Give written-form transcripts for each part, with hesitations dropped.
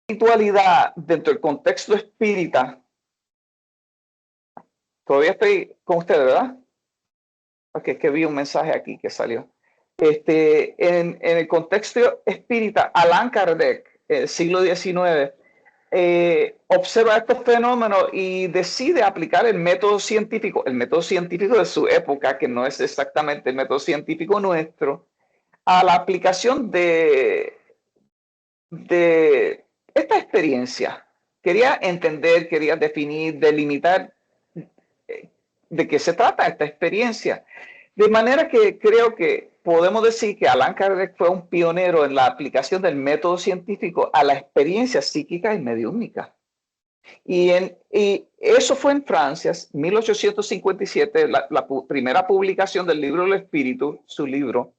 espiritualidad dentro del contexto espírita, todavía estoy con ustedes, ¿verdad? Ok, es que vi un mensaje aquí que salió. En el contexto espírita, Allan Kardec, siglo XIX, observa estos fenómenos y decide aplicar el método científico de su época, que no es exactamente el método científico nuestro, a la aplicación de esta experiencia. Quería entender, quería definir, delimitar de qué se trata esta experiencia. De manera que creo que podemos decir que Allan Kardec fue un pionero en la aplicación del método científico a la experiencia psíquica y mediúnica. Y eso fue en Francia, 1857, la primera publicación del libro del espíritu, su libro.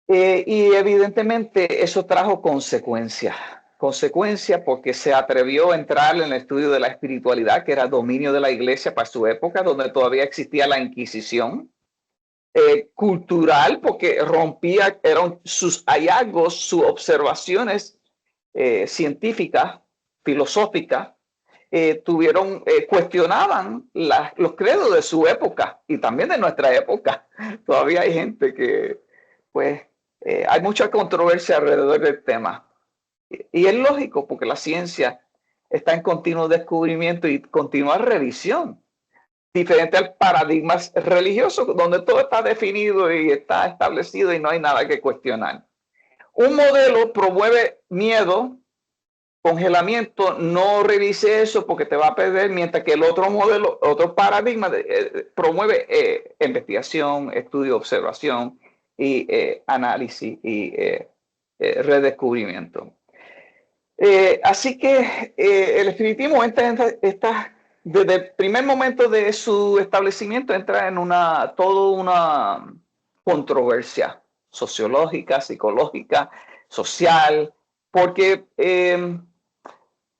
Y evidentemente eso trajo consecuencias. Consecuencias porque se atrevió a entrar en el estudio de la espiritualidad, que era dominio de la iglesia para su época, donde todavía existía la Inquisición. Cultural, porque rompía, eran sus hallazgos, sus observaciones científicas, filosóficas, cuestionaban los credos de su época y también de nuestra época. Todavía hay gente que, pues, hay mucha controversia alrededor del tema. Y es lógico porque la ciencia está en continuo descubrimiento y continua revisión, diferente al paradigma religioso, donde todo está definido y está establecido y no hay nada que cuestionar. Un modelo promueve miedo, congelamiento, no revise eso porque te va a perder, mientras que el otro modelo, otro paradigma promueve investigación, estudio, observación y análisis y redescubrimiento. Así que el espiritismo entra desde el primer momento de su establecimiento, entra en toda una controversia sociológica, psicológica, social, porque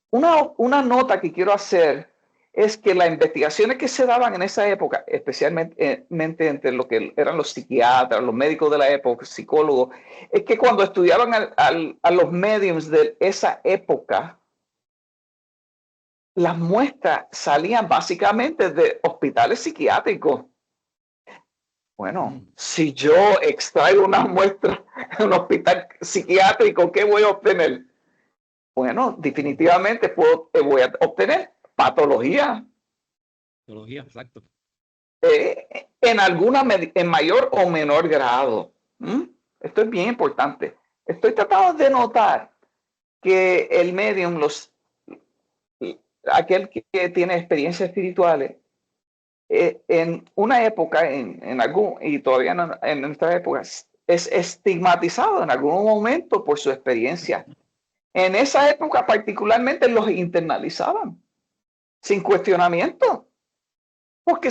una nota que quiero hacer es que las investigaciones que se daban en esa época, especialmente entre lo que eran los psiquiatras, los médicos de la época, psicólogos, es que cuando estudiaban a los mediums de esa época, las muestras salían básicamente de hospitales psiquiátricos. Bueno, si yo extraigo una muestra en un hospital psiquiátrico, ¿qué voy a obtener? Bueno, definitivamente voy a obtener patología. Patología, exacto. En mayor o menor grado. Esto es bien importante. Estoy tratando de notar que el medium, aquel que tiene experiencias espirituales, en una época, y todavía no, en nuestra época, es estigmatizado en algún momento por su experiencia. En esa época particularmente los internalizaban sin cuestionamiento, porque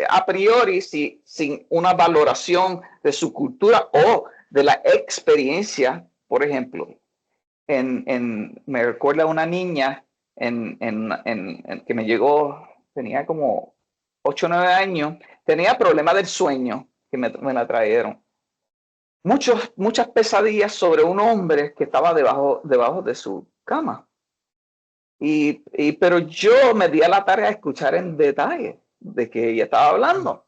a priori, sin una valoración de su cultura o de la experiencia. Por ejemplo, me recuerda una niña que me llegó, tenía como 8 o 9 años, tenía problemas del sueño, que me la trajeron. Muchas pesadillas sobre un hombre que estaba debajo de su cama. Pero yo me di a la tarea de escuchar en detalle de que ella estaba hablando.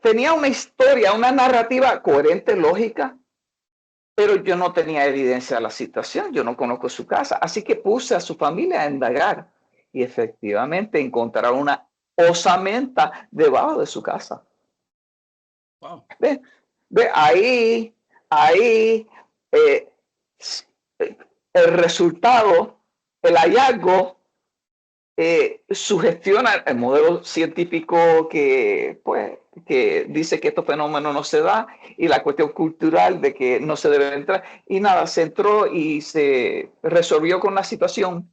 Tenía una historia, una narrativa coherente, lógica, pero yo no tenía evidencia de la situación, yo no conozco su casa, así que puse a su familia a indagar y efectivamente encontraron una osamenta debajo de su casa. Wow. ¿Ve? Ahí, el resultado, el hallazgo, sugestiona el modelo científico que dice que estos fenómenos no se da, y la cuestión cultural de que no se debe entrar. Y nada, se entró y se resolvió con la situación.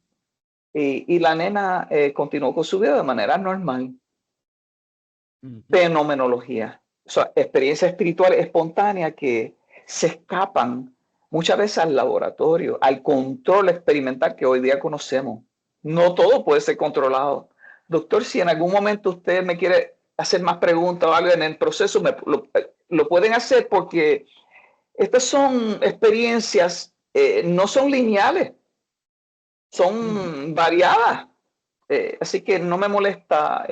Y la nena continuó con su vida de manera normal. Fenomenología. O sea, experiencias espirituales espontáneas que se escapan muchas veces al laboratorio, al control experimental que hoy día conocemos. No todo puede ser controlado. Doctor, si en algún momento usted me quiere hacer más preguntas o algo en el proceso, lo pueden hacer, porque estas son experiencias no son lineales, son variadas. Así que no me molesta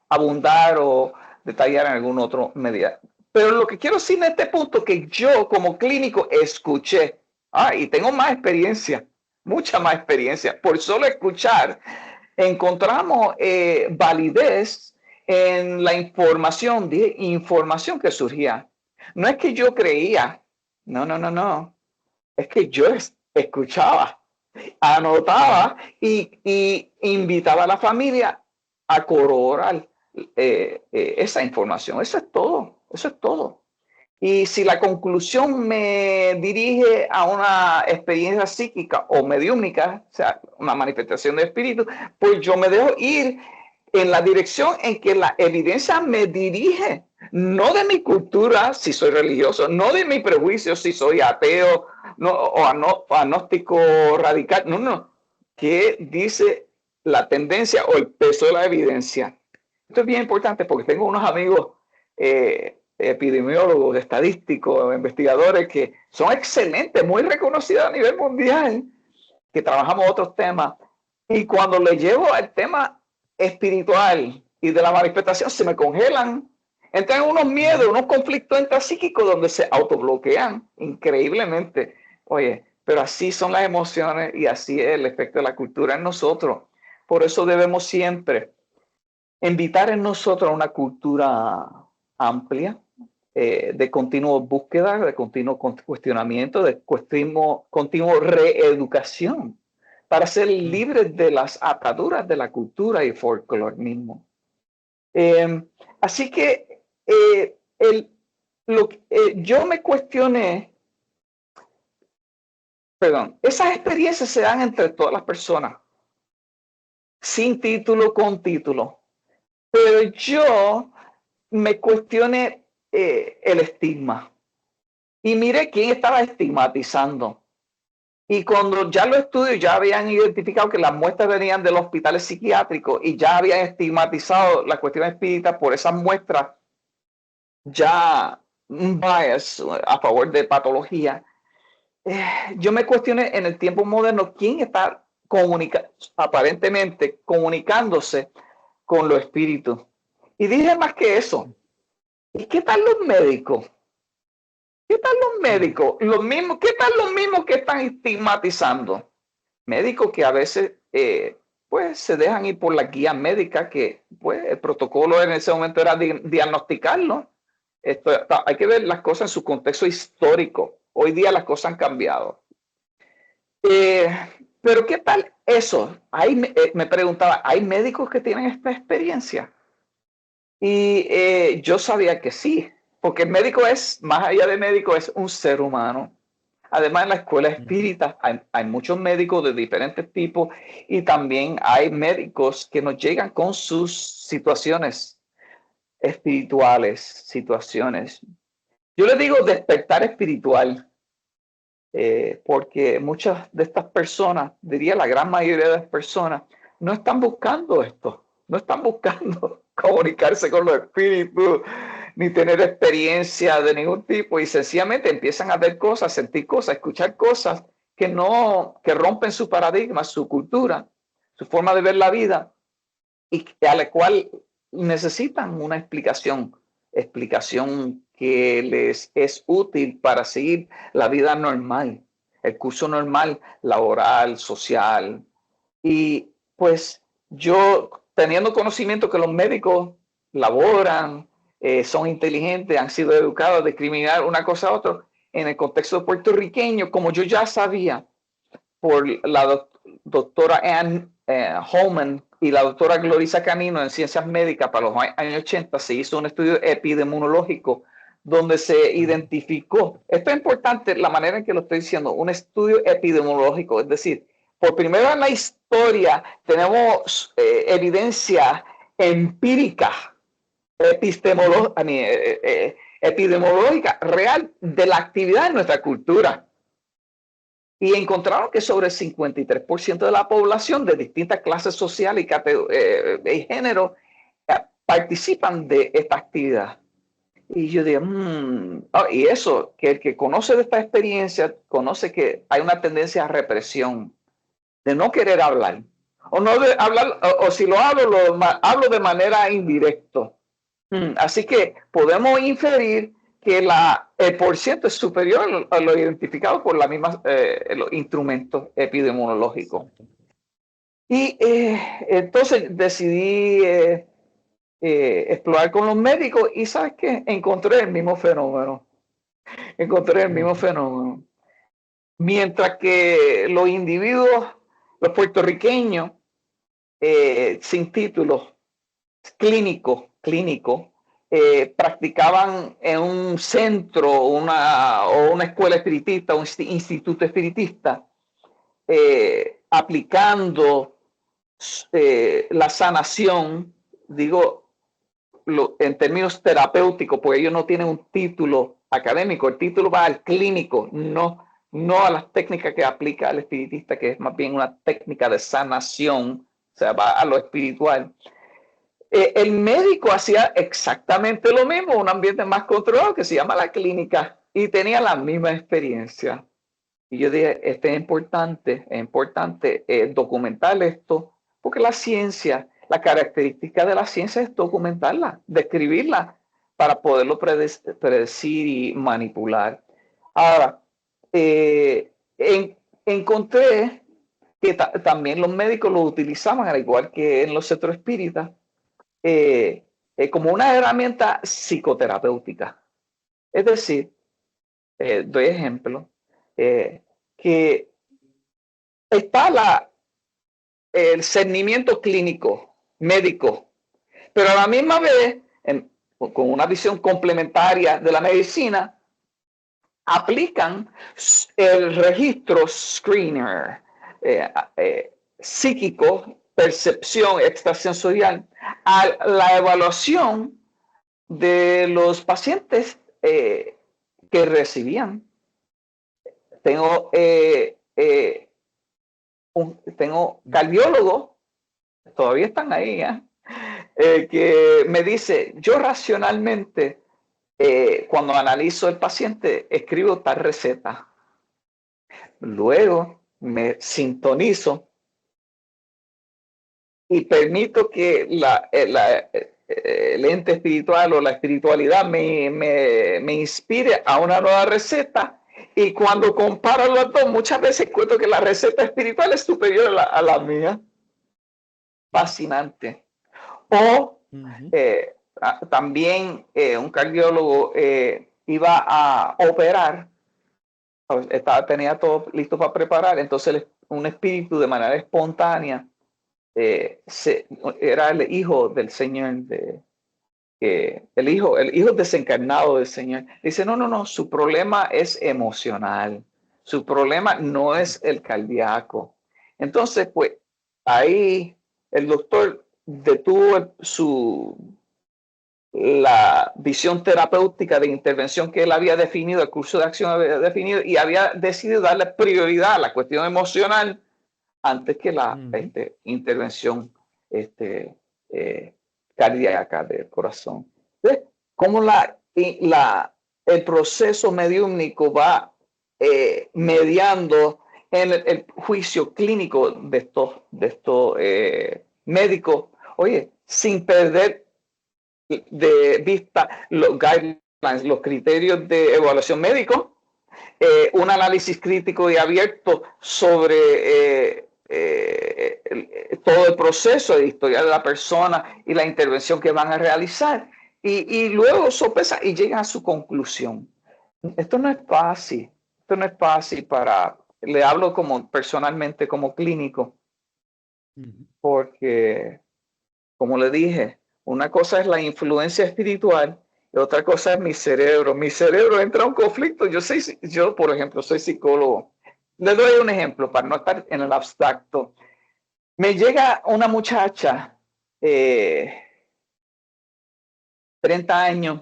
abundar o detallar en algún otro medida. Pero lo que quiero decir en este punto que yo como clínico escuché, y tengo más experiencia, mucha más experiencia, por solo escuchar, encontramos validez en la información que surgía. No es que yo creía, no, es que yo escuchaba, anotaba y invitaba a la familia a corroborar esa información. Eso es todo, eso es todo. Y si la conclusión me dirige a una experiencia psíquica o mediúmica, o sea, una manifestación de espíritu, pues yo me dejo ir en la dirección en que la evidencia me dirige, no de mi cultura, si soy religioso, no de mi prejuicio, si soy ateo o agnóstico radical, no. ¿Qué dice la tendencia o el peso de la evidencia? Esto es bien importante porque tengo unos amigos epidemiólogos, estadísticos, investigadores que son excelentes, muy reconocidos a nivel mundial, que trabajamos otros temas. Y cuando le llevo al tema espiritual y de la manifestación, se me congelan. Entran unos miedos, unos conflictos intrapsíquicos donde se autobloquean increíblemente. Oye, pero así son las emociones y así es el efecto de la cultura en nosotros. Por eso debemos siempre invitar en nosotros a una cultura amplia, de continua búsqueda, de continuo cuestionamiento, de continuo reeducación, para ser libres de las ataduras de la cultura y folclore mismo. Así que yo me cuestioné, esas experiencias se dan entre todas las personas, sin título, con título, pero yo me cuestioné el estigma y miré quién estaba estigmatizando. Y cuando ya los estudios ya habían identificado que las muestras venían de los hospitales psiquiátricos y ya habían estigmatizado la cuestión espírita por esas muestras, ya un bias a favor de patología, yo me cuestioné en el tiempo moderno quién está aparentemente comunicándose con los espíritus. Y dije más que eso, ¿y qué tal los médicos? ¿Qué tal los médicos? ¿Qué tal los mismos que están estigmatizando? Médicos que a veces pues se dejan ir por la guía médica, que pues el protocolo en ese momento era diagnosticarlo. Hay que ver las cosas en su contexto histórico. Hoy día las cosas han cambiado. Pero ¿qué tal eso? Me preguntaba, ¿hay médicos que tienen esta experiencia? Y yo sabía que sí, porque el médico es, más allá de médico, es un ser humano. Además, en la escuela espírita hay muchos médicos de diferentes tipos y también hay médicos que nos llegan con sus situaciones espirituales, situaciones. Yo le digo despertar espiritual, porque muchas de estas personas, diría la gran mayoría de las personas, no están buscando esto, no están buscando comunicarse con los espíritus, ni tener experiencia de ningún tipo, y sencillamente empiezan a ver cosas, sentir cosas, escuchar cosas que rompen su paradigma, su cultura, su forma de ver la vida, y a la cual necesitan una explicación que les es útil para seguir la vida normal, el curso normal, laboral, social. Y pues yo, teniendo conocimiento que los médicos laboran, son inteligentes, han sido educados a discriminar una cosa a otra, en el contexto puertorriqueño, como yo ya sabía por la doctora Ann Holman y la doctora Glorisa Canino en Ciencias Médicas para los años 80, se hizo un estudio epidemiológico donde se identificó, esto es importante, la manera en que lo estoy diciendo, un estudio epidemiológico, es decir, por primera vez en la historia tenemos evidencia empírica, epidemiológica real de la actividad en nuestra cultura. Y encontraron que sobre el 53% de la población de distintas clases sociales y género participan de esta actividad. Y yo digo, y eso, que el que conoce de esta experiencia, conoce que hay una tendencia a represión, de no querer hablar. O no de hablar, o si lo hablo, hablo de manera indirecta. Así que podemos inferir que el porciento es superior a lo identificado por la misma, los instrumentos epidemiológicos. Exacto. Y entonces decidí explorar con los médicos y ¿sabes qué? Encontré el mismo fenómeno. Encontré el mismo fenómeno. Mientras que los individuos, los puertorriqueños, sin títulos clínicos, practicaban en un centro o una escuela espiritista, un instituto espiritista, aplicando la sanación, digo, en términos terapéuticos, porque ellos no tienen un título académico, el título va al clínico, no a las técnicas que aplica el espiritista, que es más bien una técnica de sanación, o sea, va a lo espiritual. El médico hacía exactamente lo mismo, un ambiente más controlado que se llama la clínica, y tenía la misma experiencia. Y yo dije, es importante documentar esto, porque la ciencia, la característica de la ciencia es documentarla, describirla, para poderlo predecir y manipular. Ahora, encontré que también los médicos lo utilizaban, al igual que en los centros espíritas, como una herramienta psicoterapéutica. Es decir, doy ejemplo, que está el cernimiento clínico, médico, pero a la misma vez, con una visión complementaria de la medicina, aplican el registro screener psíquico, percepción extrasensorial, a la evaluación de los pacientes que recibían. Tengo cardiólogos, todavía están ahí, que me dice, yo racionalmente, cuando analizo el paciente, escribo tal receta. Luego me sintonizo y permito que el ente espiritual o la espiritualidad me inspire a una nueva receta. Y cuando comparo los dos, muchas veces encuentro que la receta espiritual es superior a la mía. Fascinante. O también un cardiólogo iba a operar, tenía todo listo para preparar, entonces un espíritu de manera espontánea era el hijo del Señor, el hijo desencarnado del Señor. Dice, no, su problema es emocional, su problema no es el cardíaco. Entonces, pues, ahí el doctor detuvo la visión terapéutica de intervención que él había definido, el curso de acción había definido, y había decidido darle prioridad a la cuestión emocional antes que la intervención cardíaca del corazón. ¿Ves? Cómo el proceso mediúmnico va mediando en el juicio clínico de estos médicos, oye, sin perder de vista los guidelines, los criterios de evaluación médico, un análisis crítico y abierto sobre todo el proceso de historia de la persona y la intervención que van a realizar. Y luego sopesa y llegan a su conclusión. Esto no es fácil. Esto no es fácil le hablo personalmente como clínico, porque, como le dije, una cosa es la influencia espiritual y otra cosa es mi cerebro. Mi cerebro entra a un conflicto. Yo, por ejemplo, soy psicólogo. Le doy un ejemplo para no estar en el abstracto. Me llega una muchacha, 30 años,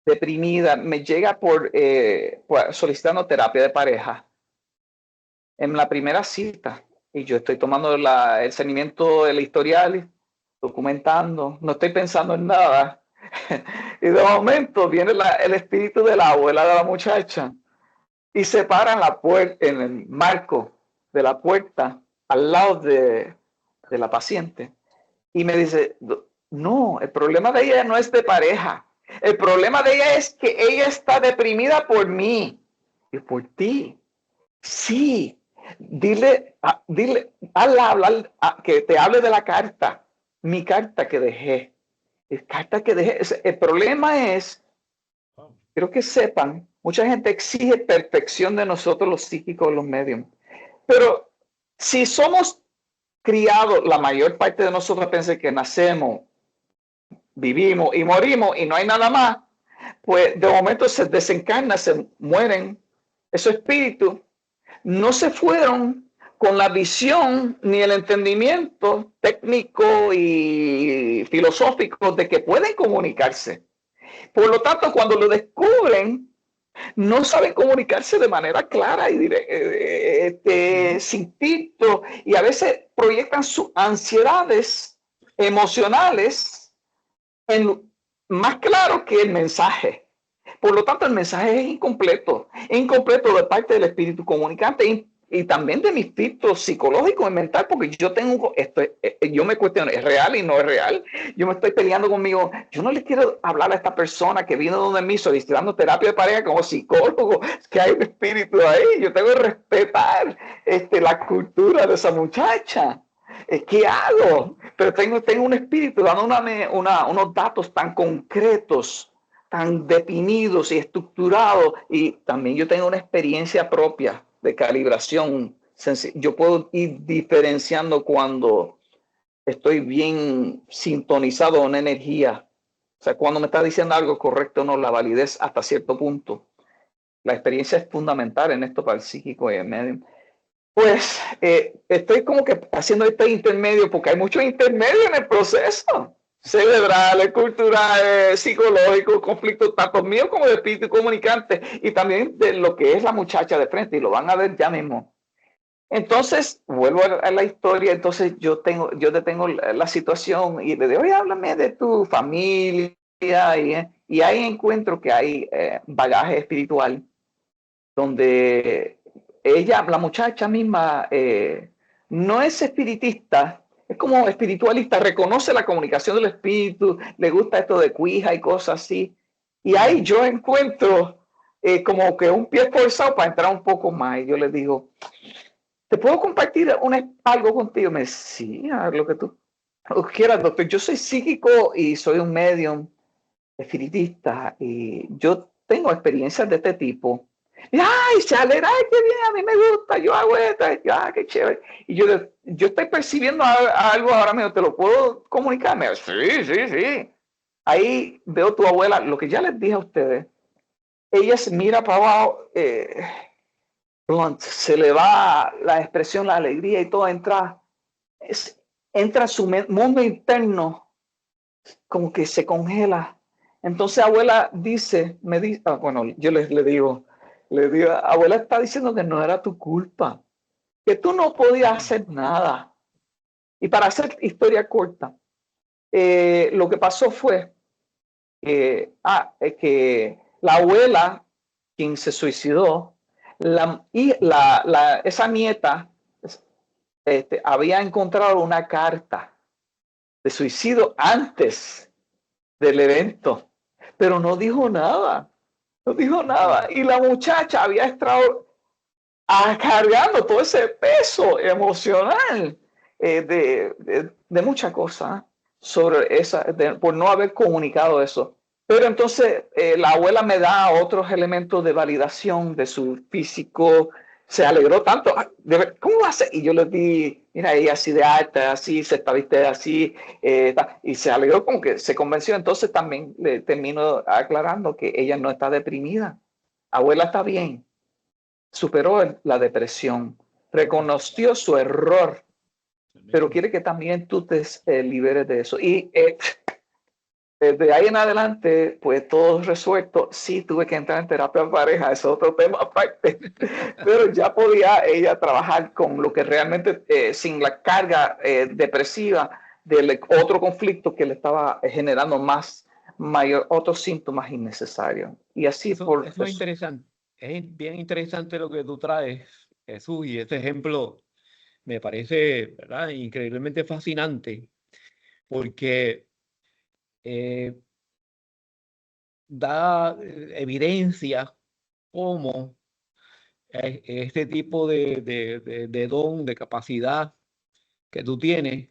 deprimida, me llega por solicitando terapia de pareja en la primera cita. Y yo estoy tomando el seguimiento del historial, documentando, no estoy pensando en nada. Y de momento viene el espíritu de la abuela de la muchacha y se para en el marco de la puerta al lado de la paciente y me dice, no, el problema de ella no es de pareja. El problema de ella es que ella está deprimida por mí y por ti. Sí, dile, hazla hablar, que te hable de la carta, mi carta que dejé. Carta que dejé. El problema es, quiero que sepan, mucha gente exige perfección de nosotros los psíquicos, los medios. Pero si somos criados, la mayor parte de nosotros piensa que nacemos, vivimos y morimos y no hay nada más, pues de momento se desencarna, se mueren. Esos espíritus no se fueron con la visión ni el entendimiento técnico y filosófico de que pueden comunicarse. Por lo tanto, cuando lo descubren, no saben comunicarse de manera clara y sin filtro, y a veces proyectan sus ansiedades emocionales más claro que el mensaje. Por lo tanto, el mensaje es incompleto de parte del espíritu comunicante y también de mis filtros psicológicos y mental, porque yo me cuestiono, ¿es real y no es real? Yo me estoy peleando conmigo. Yo no le quiero hablar a esta persona que vino donde mí solicitando terapia de pareja como psicólogo, que hay un espíritu ahí. Yo tengo que respetar la cultura de esa muchacha. ¿Qué hago? Pero tengo un espíritu dando unos datos tan concretos, tan definidos y estructurados, y también yo tengo una experiencia propia de calibración. Yo puedo ir diferenciando cuando estoy bien sintonizado en una energía. O sea, cuando me está diciendo algo correcto o no, la validez hasta cierto punto. La experiencia es fundamental en esto para el psíquico y el medium. Pues estoy como que haciendo este intermedio porque hay muchos intermedios en el proceso cerebral, cultural, psicológico, conflictos tanto míos como de espíritu comunicante y también de lo que es la muchacha de frente y lo van a ver ya mismo. Entonces, vuelvo a la historia, entonces yo detengo la situación y le digo, oye, háblame de tu familia y ahí encuentro que hay bagaje espiritual donde ella, la muchacha misma, no es espiritista, es como espiritualista, reconoce la comunicación del espíritu, le gusta esto de cuija y cosas así. Y ahí yo encuentro como que un pie forzado para entrar un poco más. Y yo le digo, ¿te puedo compartir algo contigo? Me dice, sí, haz lo que tú quieras, doctor. Yo soy psíquico y soy un medium espiritista y yo tengo experiencias de este tipo. Y, ay, se alegra, ay, qué bien, a mí me gusta, yo hago esto, qué chévere. Y yo estoy percibiendo algo ahora mismo, ¿te lo puedo comunicar? Me dice, sí. Ahí veo tu abuela, lo que ya les dije a ustedes, ella se mira para abajo, se le va la expresión, la alegría y todo entra en su mundo interno, como que se congela. Entonces abuela me dice, bueno, yo le digo, abuela está diciendo que no era tu culpa, que tú no podías hacer nada. Y para hacer historia corta, lo que pasó fue que la abuela, quien se suicidó, esa nieta había encontrado una carta de suicidio antes del evento, pero no dijo nada. Y la muchacha había estado cargando todo ese peso emocional de muchas cosas sobre por no haber comunicado eso. Pero entonces la abuela me da otros elementos de validación de su físico. Se alegró tanto. ¿Cómo va a ser? Y yo le di, mira, ella así de alta, así, se está viste así. Y se alegró, como que se convenció. Entonces también le termino aclarando que ella no está deprimida. Abuela está bien. Superó la depresión. Reconoció su error. Pero quiere que también tú te liberes de eso. Y desde ahí en adelante, pues todo resuelto. Sí, tuve que entrar en terapia de pareja, es otro tema aparte, pero ya podía ella trabajar con lo que realmente, sin la carga depresiva del otro conflicto que le estaba generando más otros síntomas innecesarios. Y así Eso es interesante. Es bien interesante lo que tú traes, Jesús, y este ejemplo me parece, ¿verdad?, increíblemente fascinante porque eh, da evidencia cómo este tipo de don, de capacidad que tú tienes,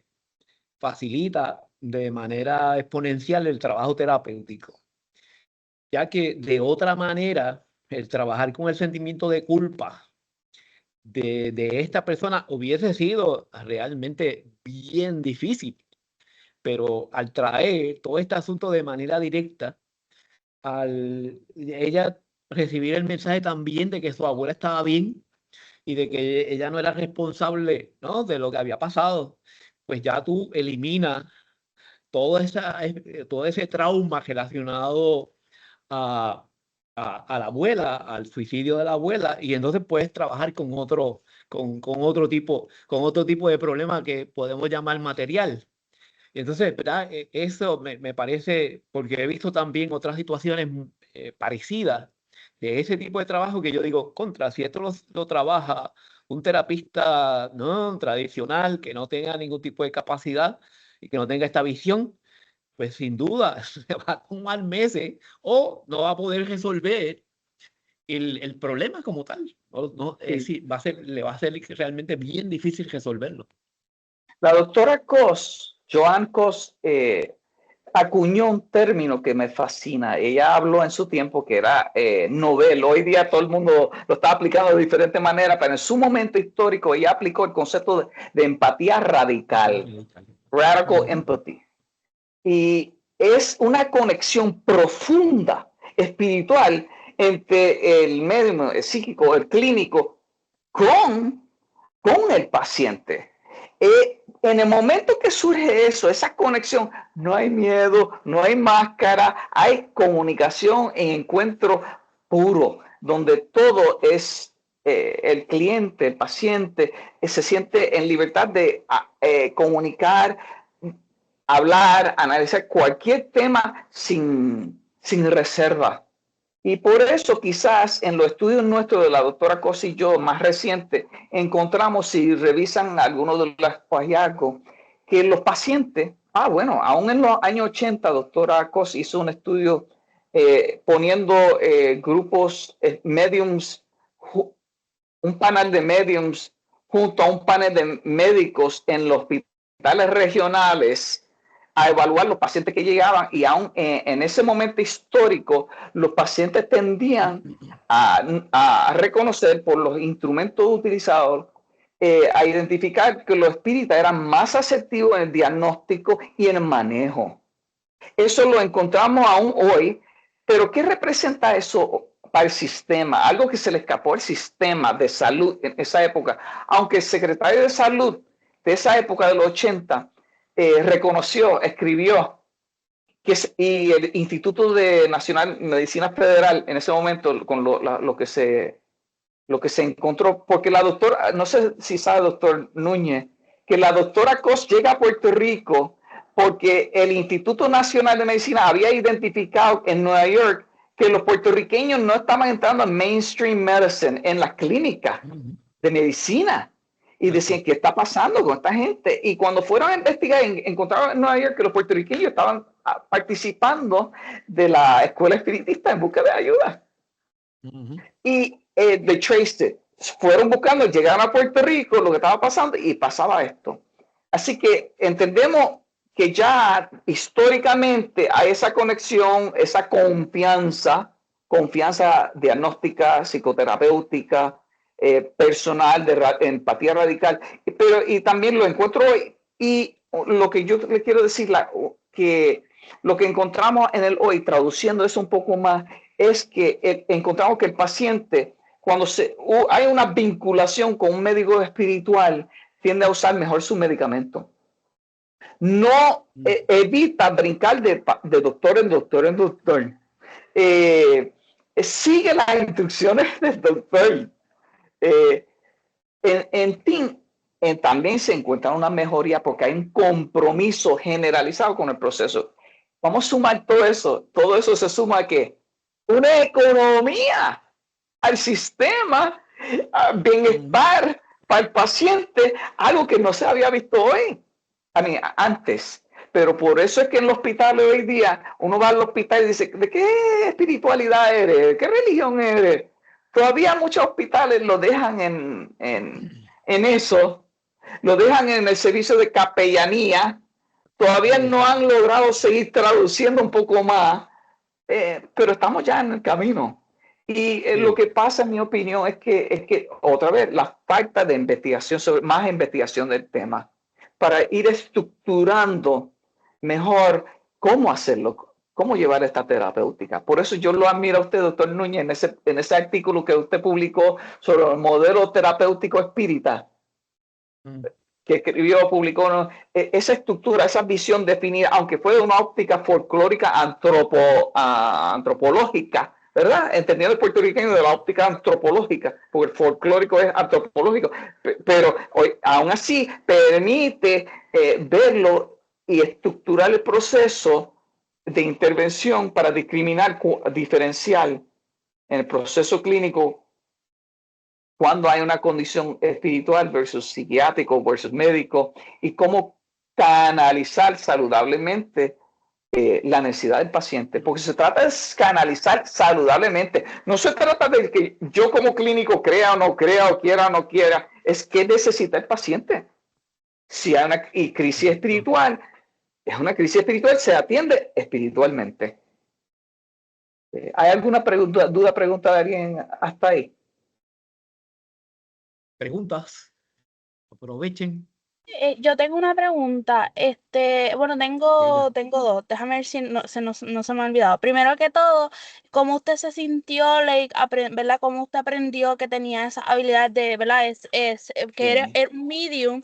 facilita de manera exponencial el trabajo terapéutico, ya que de otra manera, el trabajar con el sentimiento de culpa de esta persona hubiese sido realmente bien difícil, pero al traer todo este asunto de manera directa, al ella recibir el mensaje también de que su abuela estaba bien y de que ella no era responsable, ¿no?, de lo que había pasado, pues ya tú eliminas todo ese trauma relacionado a, a la abuela, al suicidio de la abuela, y entonces puedes trabajar con otro tipo de problema que podemos llamar material. Y entonces, ¿verdad? Eso me parece, porque he visto también otras situaciones parecidas de ese tipo de trabajo que yo digo, contra, si esto lo trabaja un terapista no tradicional que no tenga ningún tipo de capacidad y que no tenga esta visión, pues sin duda se va a tomar meses o no va a poder resolver el problema como tal. Es decir, le va a ser realmente bien difícil resolverlo. La doctora Cos, Joan Cos, acuñó un término que me fascina. Ella habló en su tiempo que era novel. Hoy día todo el mundo lo está aplicando de diferentes maneras, pero en su momento histórico ella aplicó el concepto de empatía radical, radical empathy. Y es una conexión profunda, espiritual, entre el médium, el psíquico, el clínico, con el paciente. En el momento que surge eso, esa conexión, no hay miedo, no hay máscara, hay comunicación en encuentro puro, donde todo es el cliente, el paciente, se siente en libertad de comunicar, hablar, analizar cualquier tema sin reserva. Y por eso quizás en los estudios nuestros de la doctora Cos y yo, más recientes, encontramos, si revisan algunos de los hallazgos, que los pacientes, bueno, aún en los años 80, doctora Cos hizo un estudio poniendo grupos mediums, un panel de mediums junto a un panel de médicos en los hospitales regionales a evaluar los pacientes que llegaban, y aún en ese momento histórico los pacientes tendían a reconocer por los instrumentos utilizados, a identificar que los espíritas eran más asertivos en el diagnóstico y en el manejo. Eso lo encontramos aún hoy, pero ¿qué representa eso para el sistema? Algo que se le escapó al sistema de salud en esa época, aunque el secretario de salud de esa época de los 80 reconoció, escribió, y el Instituto de Nacional Medicina Federal en ese momento con lo que se encontró, porque la doctora, no sé si sabe, doctor Núñez, que la doctora Cos llega a Puerto Rico porque el Instituto Nacional de Medicina había identificado en Nueva York que los puertorriqueños no estaban entrando en mainstream medicine, en las clínicas de medicina. Y decían, ¿qué está pasando con esta gente? Y cuando fueron a investigar, encontraron en Nueva York que los puertorriqueños estaban participando de la escuela espiritista en busca de ayuda. Y they traced it. Fueron buscando, llegaron a Puerto Rico, lo que estaba pasando, y pasaba esto. Así que entendemos que ya históricamente hay esa conexión, esa confianza diagnóstica, psicoterapéutica, personal, de empatía radical, pero y también lo encuentro hoy. Y lo que yo le quiero decir, que lo que encontramos en el hoy, traduciendo eso un poco más, es que encontramos que el paciente, cuando hay una vinculación con un médico espiritual, tiende a usar mejor su medicamento. No evita brincar de doctor en doctor en doctor. Sigue las instrucciones del doctor. En ti también se encuentra una mejoría porque hay un compromiso generalizado con el proceso. Vamos a sumar todo eso. Todo eso se suma a que una economía al sistema, bienestar para el paciente, algo que no se había visto hoy, antes. Pero por eso es que en los hospitales hoy día, uno va al hospital y dice, ¿de qué espiritualidad eres? ¿De qué religión eres? Todavía muchos hospitales lo dejan en eso, lo dejan en el servicio de capellanía. Todavía no han logrado seguir traduciendo un poco más, pero estamos ya en el camino. Y lo que pasa, en mi opinión, es que otra vez, la falta de investigación, más investigación del tema, para ir estructurando mejor cómo hacerlo, cómo llevar esta terapéutica. Por eso yo lo admiro a usted, doctor Núñez, en ese artículo que usted publicó sobre el modelo terapéutico espírita, que escribió, publicó, ¿no? Esa estructura, esa visión definida, aunque fue de una óptica folclórica antropológica, ¿verdad? Entendiendo el puertorriqueño de la óptica antropológica, porque el folclórico es antropológico, pero hoy, aún así permite verlo y estructurar el proceso de intervención para discriminar, diferenciar en el proceso clínico cuando hay una condición espiritual versus psiquiátrico versus médico y cómo canalizar saludablemente la necesidad del paciente, porque se trata de canalizar saludablemente. No se trata de que yo como clínico crea o no crea o quiera o no quiera, es que necesita el paciente. Si hay una crisis espiritual, es una crisis espiritual, se atiende espiritualmente. ¿Hay alguna duda, pregunta de alguien hasta ahí? Preguntas, aprovechen. Yo tengo una pregunta. Bueno, tengo dos. Déjame ver si no se me ha olvidado. Primero que todo, ¿cómo usted se sintió, like, ¿verdad? ¿Cómo usted aprendió que tenía esa habilidad de, ¿verdad? Que era medium.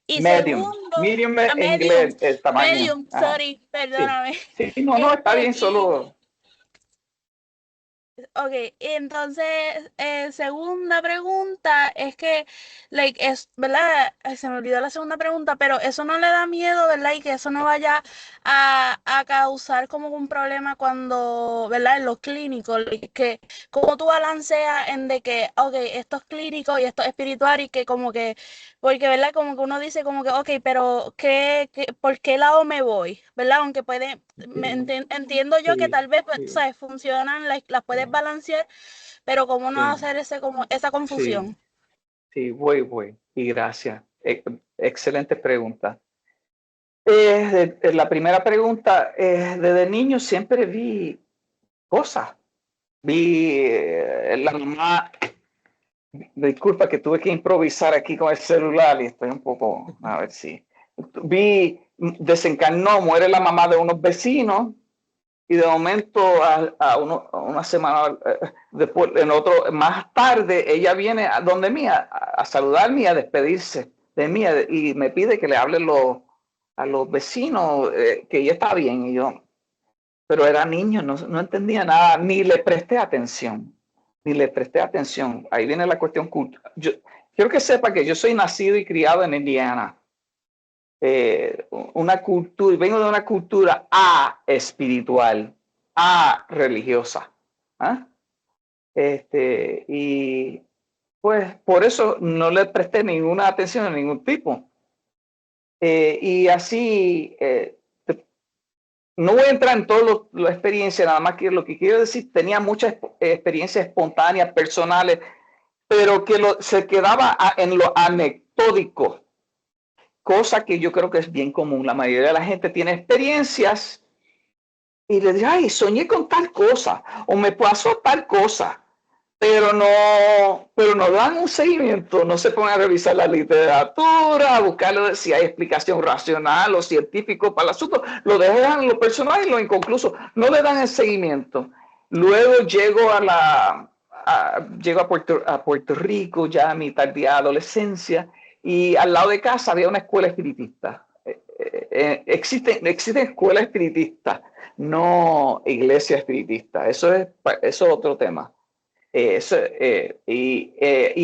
Y Medium. segundo, Medium en medium, inglés, el tamaño. medium, sorry, perdóname. Sí, no, está bien, solo... Ok, entonces, segunda pregunta es que, like, ¿verdad? Se me olvidó la segunda pregunta, pero eso no le da miedo, ¿verdad? Y que eso no vaya a causar como un problema cuando, ¿verdad? En los clínicos, like, que como tú balanceas en de que, ok, esto es clínico y esto es espiritual y que como que, porque, ¿verdad? Como que uno dice como que, ok, pero ¿por qué lado me voy? ¿Verdad? Aunque entiendo yo que tal vez, pues, ¿sabes? Funcionan, las puedes balancear, pero cómo no hacer esa confusión. Sí, voy. Y gracias. Excelente pregunta. La primera pregunta, desde niño siempre vi cosas. Vi la mamá, disculpa que tuve que improvisar aquí con el celular y estoy un poco, a ver si. Desencarnó, muere la mamá de unos vecinos. Y de momento, una semana después, más tarde, ella viene a donde mí a saludarme y a despedirse de mí y me pide que le hable a los vecinos que ella está bien. Y yo, pero era niño, no entendía nada, ni le presté atención. Ahí viene la cuestión cultural. Yo quiero que sepa que yo soy nacido y criado en Indiana. Una cultura, vengo de una cultura espiritual, religiosa. Y pues por eso no le presté ninguna atención a ningún tipo. Y así, no voy a entrar en toda la experiencia, nada más que lo que quiero decir, tenía muchas experiencias espontáneas, personales, pero que se quedaba en lo anecdótico. Cosa que yo creo que es bien común. La mayoría de la gente tiene experiencias y le dice, ay, soñé con tal cosa o me pasó tal cosa, pero no dan un seguimiento, no se ponen a revisar la literatura, a buscar si hay explicación racional o científica para el asunto, lo dejan en lo personal y lo inconcluso, no le dan el seguimiento. Luego llego a Puerto Rico, ya a mi tardía adolescencia, y al lado de casa había una escuela espiritista. Existen escuelas espiritistas, no iglesia espiritista. Eso es otro tema. Y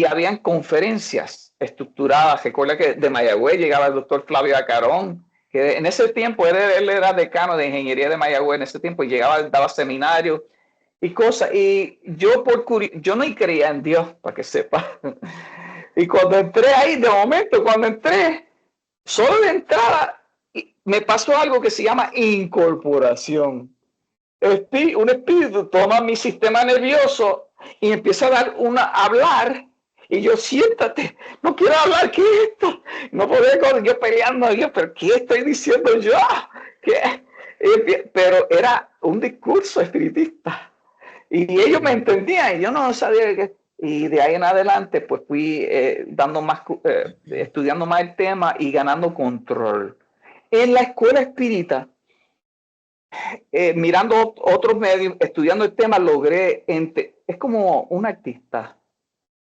habían conferencias estructuradas. Recuerda que de Mayagüez llegaba el doctor Flavio Acarón que en ese tiempo él era decano de ingeniería de Mayagüez en ese tiempo, y llegaba, daba seminarios y cosas, y yo yo no creía en Dios, para que sepa. Y cuando entré ahí, de momento, cuando entré, solo de entrada, me pasó algo que se llama incorporación. Un espíritu toma mi sistema nervioso y empieza a hablar, y yo, siéntate, no quiero hablar, ¿qué es esto? No podía con yo peleando a Dios, pero ¿qué estoy diciendo yo? ¿Qué? Pero era un discurso espiritista. Y ellos me entendían y yo no sabía qué. Y de ahí en adelante, pues fui estudiando más el tema y ganando control. En la escuela espírita, mirando otros medios, estudiando el tema, logré, es como un artista.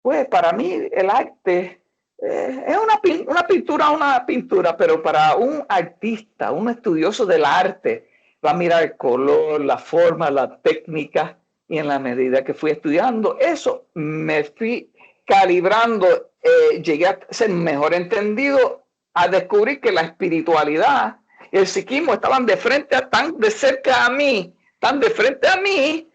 Pues para mí el arte es una pintura, pero para un artista, un estudioso del arte, va a mirar el color, la forma, la técnica, y en la medida que fui estudiando eso, me fui calibrando, llegué a ser mejor entendido, a descubrir que la espiritualidad y el psiquismo estaban tan de cerca a mí, tan de frente a mí,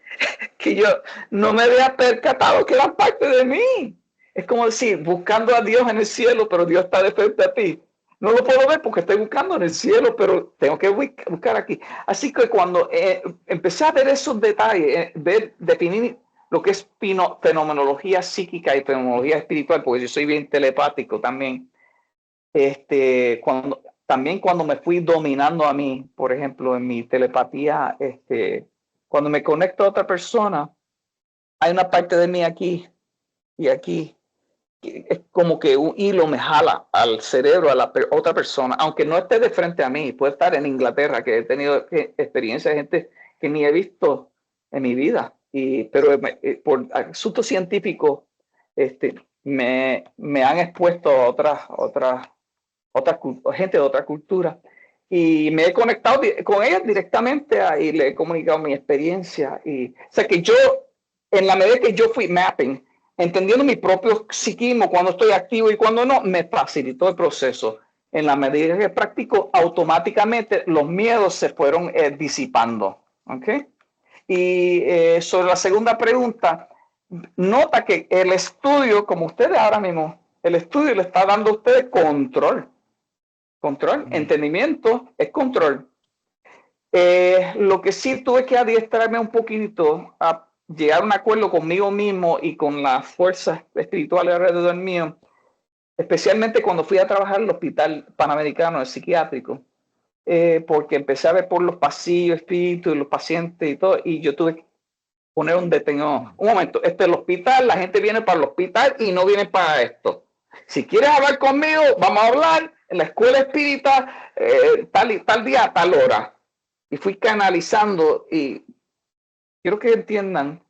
que yo no me había percatado que eran parte de mí. Es como decir, buscando a Dios en el cielo, pero Dios está de frente a ti. No lo puedo ver porque estoy buscando en el cielo, pero tengo que buscar aquí. Así que cuando empecé a ver esos detalles, definir lo que es fenomenología psíquica y fenomenología espiritual, porque yo soy bien telepático también, cuando me fui dominando a mí, por ejemplo, en mi telepatía, cuando me conecto a otra persona, hay una parte de mí aquí y aquí, es como que un hilo me jala al cerebro a la otra persona, aunque no esté de frente a mí. Puede estar en Inglaterra, que he tenido experiencia de gente que ni he visto en mi vida, pero por asuntos científicos me han expuesto a otra gente de otra cultura, y me he conectado con ellas directamente y le he comunicado mi experiencia. O sea que yo, en la medida que yo fui mapping, entendiendo mi propio psiquismo, cuando estoy activo y cuando no, me facilitó el proceso. En la medida que practico, automáticamente los miedos se fueron disipando. ¿Okay? Y sobre la segunda pregunta, nota que el estudio, como ustedes ahora mismo, el estudio le está dando a ustedes control. Entendimiento es control. Lo que sí tuve que adiestrarme un poquito a llegar a un acuerdo conmigo mismo y con las fuerzas espirituales alrededor mío, especialmente cuando fui a trabajar en el Hospital Panamericano, el psiquiátrico, porque empecé a ver por los pasillos, espíritus, los pacientes y todo, y yo tuve que poner un detenido. Un momento, este es el hospital, la gente viene para el hospital y no viene para esto. Si quieres hablar conmigo, vamos a hablar en la escuela espírita tal día a tal hora. Y fui canalizando, y quiero que entiendan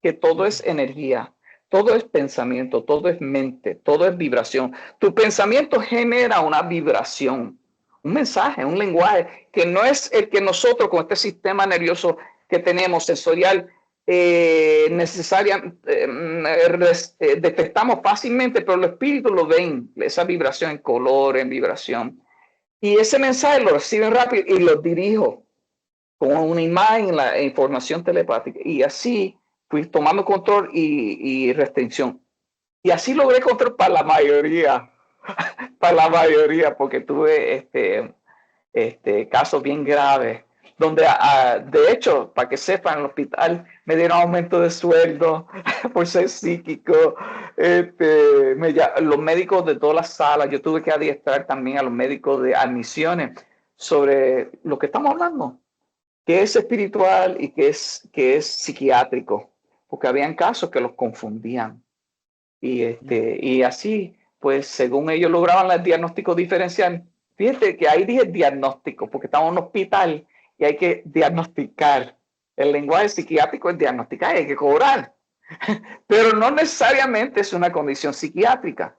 que todo es energía, todo es pensamiento, todo es mente, todo es vibración. Tu pensamiento genera una vibración, un mensaje, un lenguaje que no es el que nosotros con este sistema nervioso que tenemos sensorial detectamos fácilmente, pero los espíritus lo ven, esa vibración en color, en vibración. Y ese mensaje lo reciben rápido y lo dirijo con una imagen, la información telepática. Y así fui tomando control y restricción. Y así logré control para la mayoría, porque tuve casos bien graves, donde de hecho, para que sepan, en el hospital me dieron aumento de sueldo por ser psíquico. Los médicos de todas las salas, yo tuve que adiestrar también a los médicos de admisiones sobre lo que estamos hablando, qué es espiritual y qué es psiquiátrico, porque habían casos que los confundían. Y así, pues, según ellos lograban el diagnóstico diferencial. Fíjate que ahí dije diagnóstico, porque estamos en un hospital y hay que diagnosticar. El lenguaje psiquiátrico es diagnosticar y hay que cobrar. Pero no necesariamente es una condición psiquiátrica.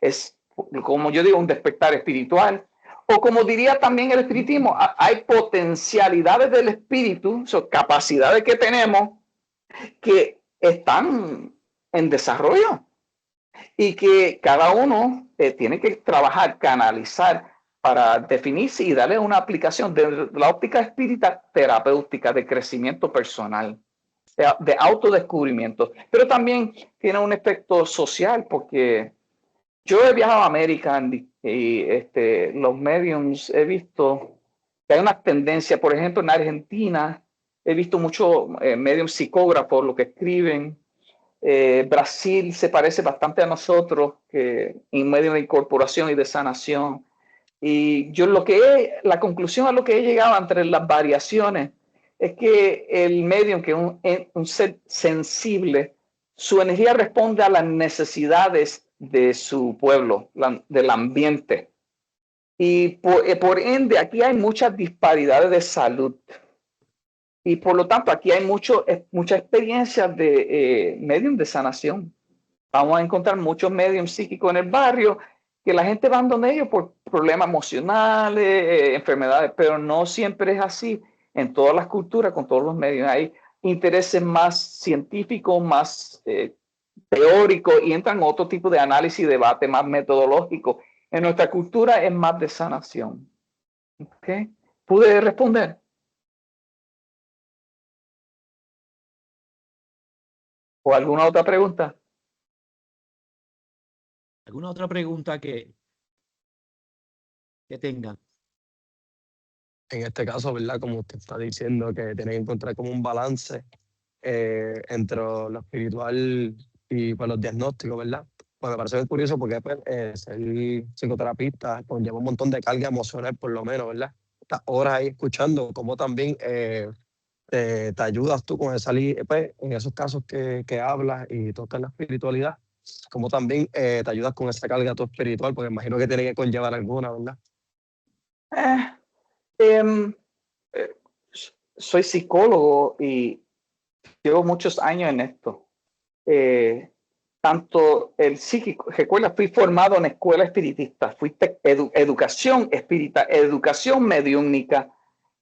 Es, como yo digo, un despertar espiritual. O como diría también el espiritismo, hay potencialidades del espíritu, capacidades que tenemos que están en desarrollo y que cada uno tiene que trabajar, canalizar para definirse y darle una aplicación de la óptica espírita terapéutica de crecimiento personal, de autodescubrimiento, pero también tiene un efecto social porque yo he viajado a América y los mediums he visto que hay una tendencia, por ejemplo, en Argentina he visto muchos mediums psicógrafos, lo que escriben. Brasil se parece bastante a nosotros que en medio de incorporación y de sanación. Y yo la conclusión a lo que he llegado entre las variaciones es que el medium, que es un ser sensible, su energía responde a las necesidades de su pueblo, del ambiente. Y por ende, aquí hay muchas disparidades de salud. Y por lo tanto, aquí hay muchas experiencias de medium de sanación. Vamos a encontrar muchos mediums psíquicos en el barrio que la gente va donde ellos por problemas emocionales, enfermedades, pero no siempre es así en todas las culturas, con todos los medios. Hay intereses más científicos, más teóricos y entran otro tipo de análisis y debate más metodológico. En nuestra cultura es más de sanación. ¿Okay? ¿Pude responder? ¿O alguna otra pregunta? ¿Alguna otra pregunta que tengan? En este caso, ¿verdad? Como usted está diciendo, que tiene que encontrar como un balance entre lo espiritual y pues, los diagnósticos, ¿verdad? Pues me parece muy curioso porque pues, ser psicoterapista conlleva un montón de carga emocional, por lo menos, ¿verdad? Estás horas ahí escuchando cómo también te ayudas tú con esa pues, en esos casos que hablas y tocas la espiritualidad, cómo también te ayudas con esa carga tu espiritual, porque imagino que tiene que conllevar alguna, ¿verdad? Soy psicólogo y llevo muchos años en esto. Tanto el psíquico, recuerda, fui formado en escuela espiritista, fui educación espírita, educación mediúnica,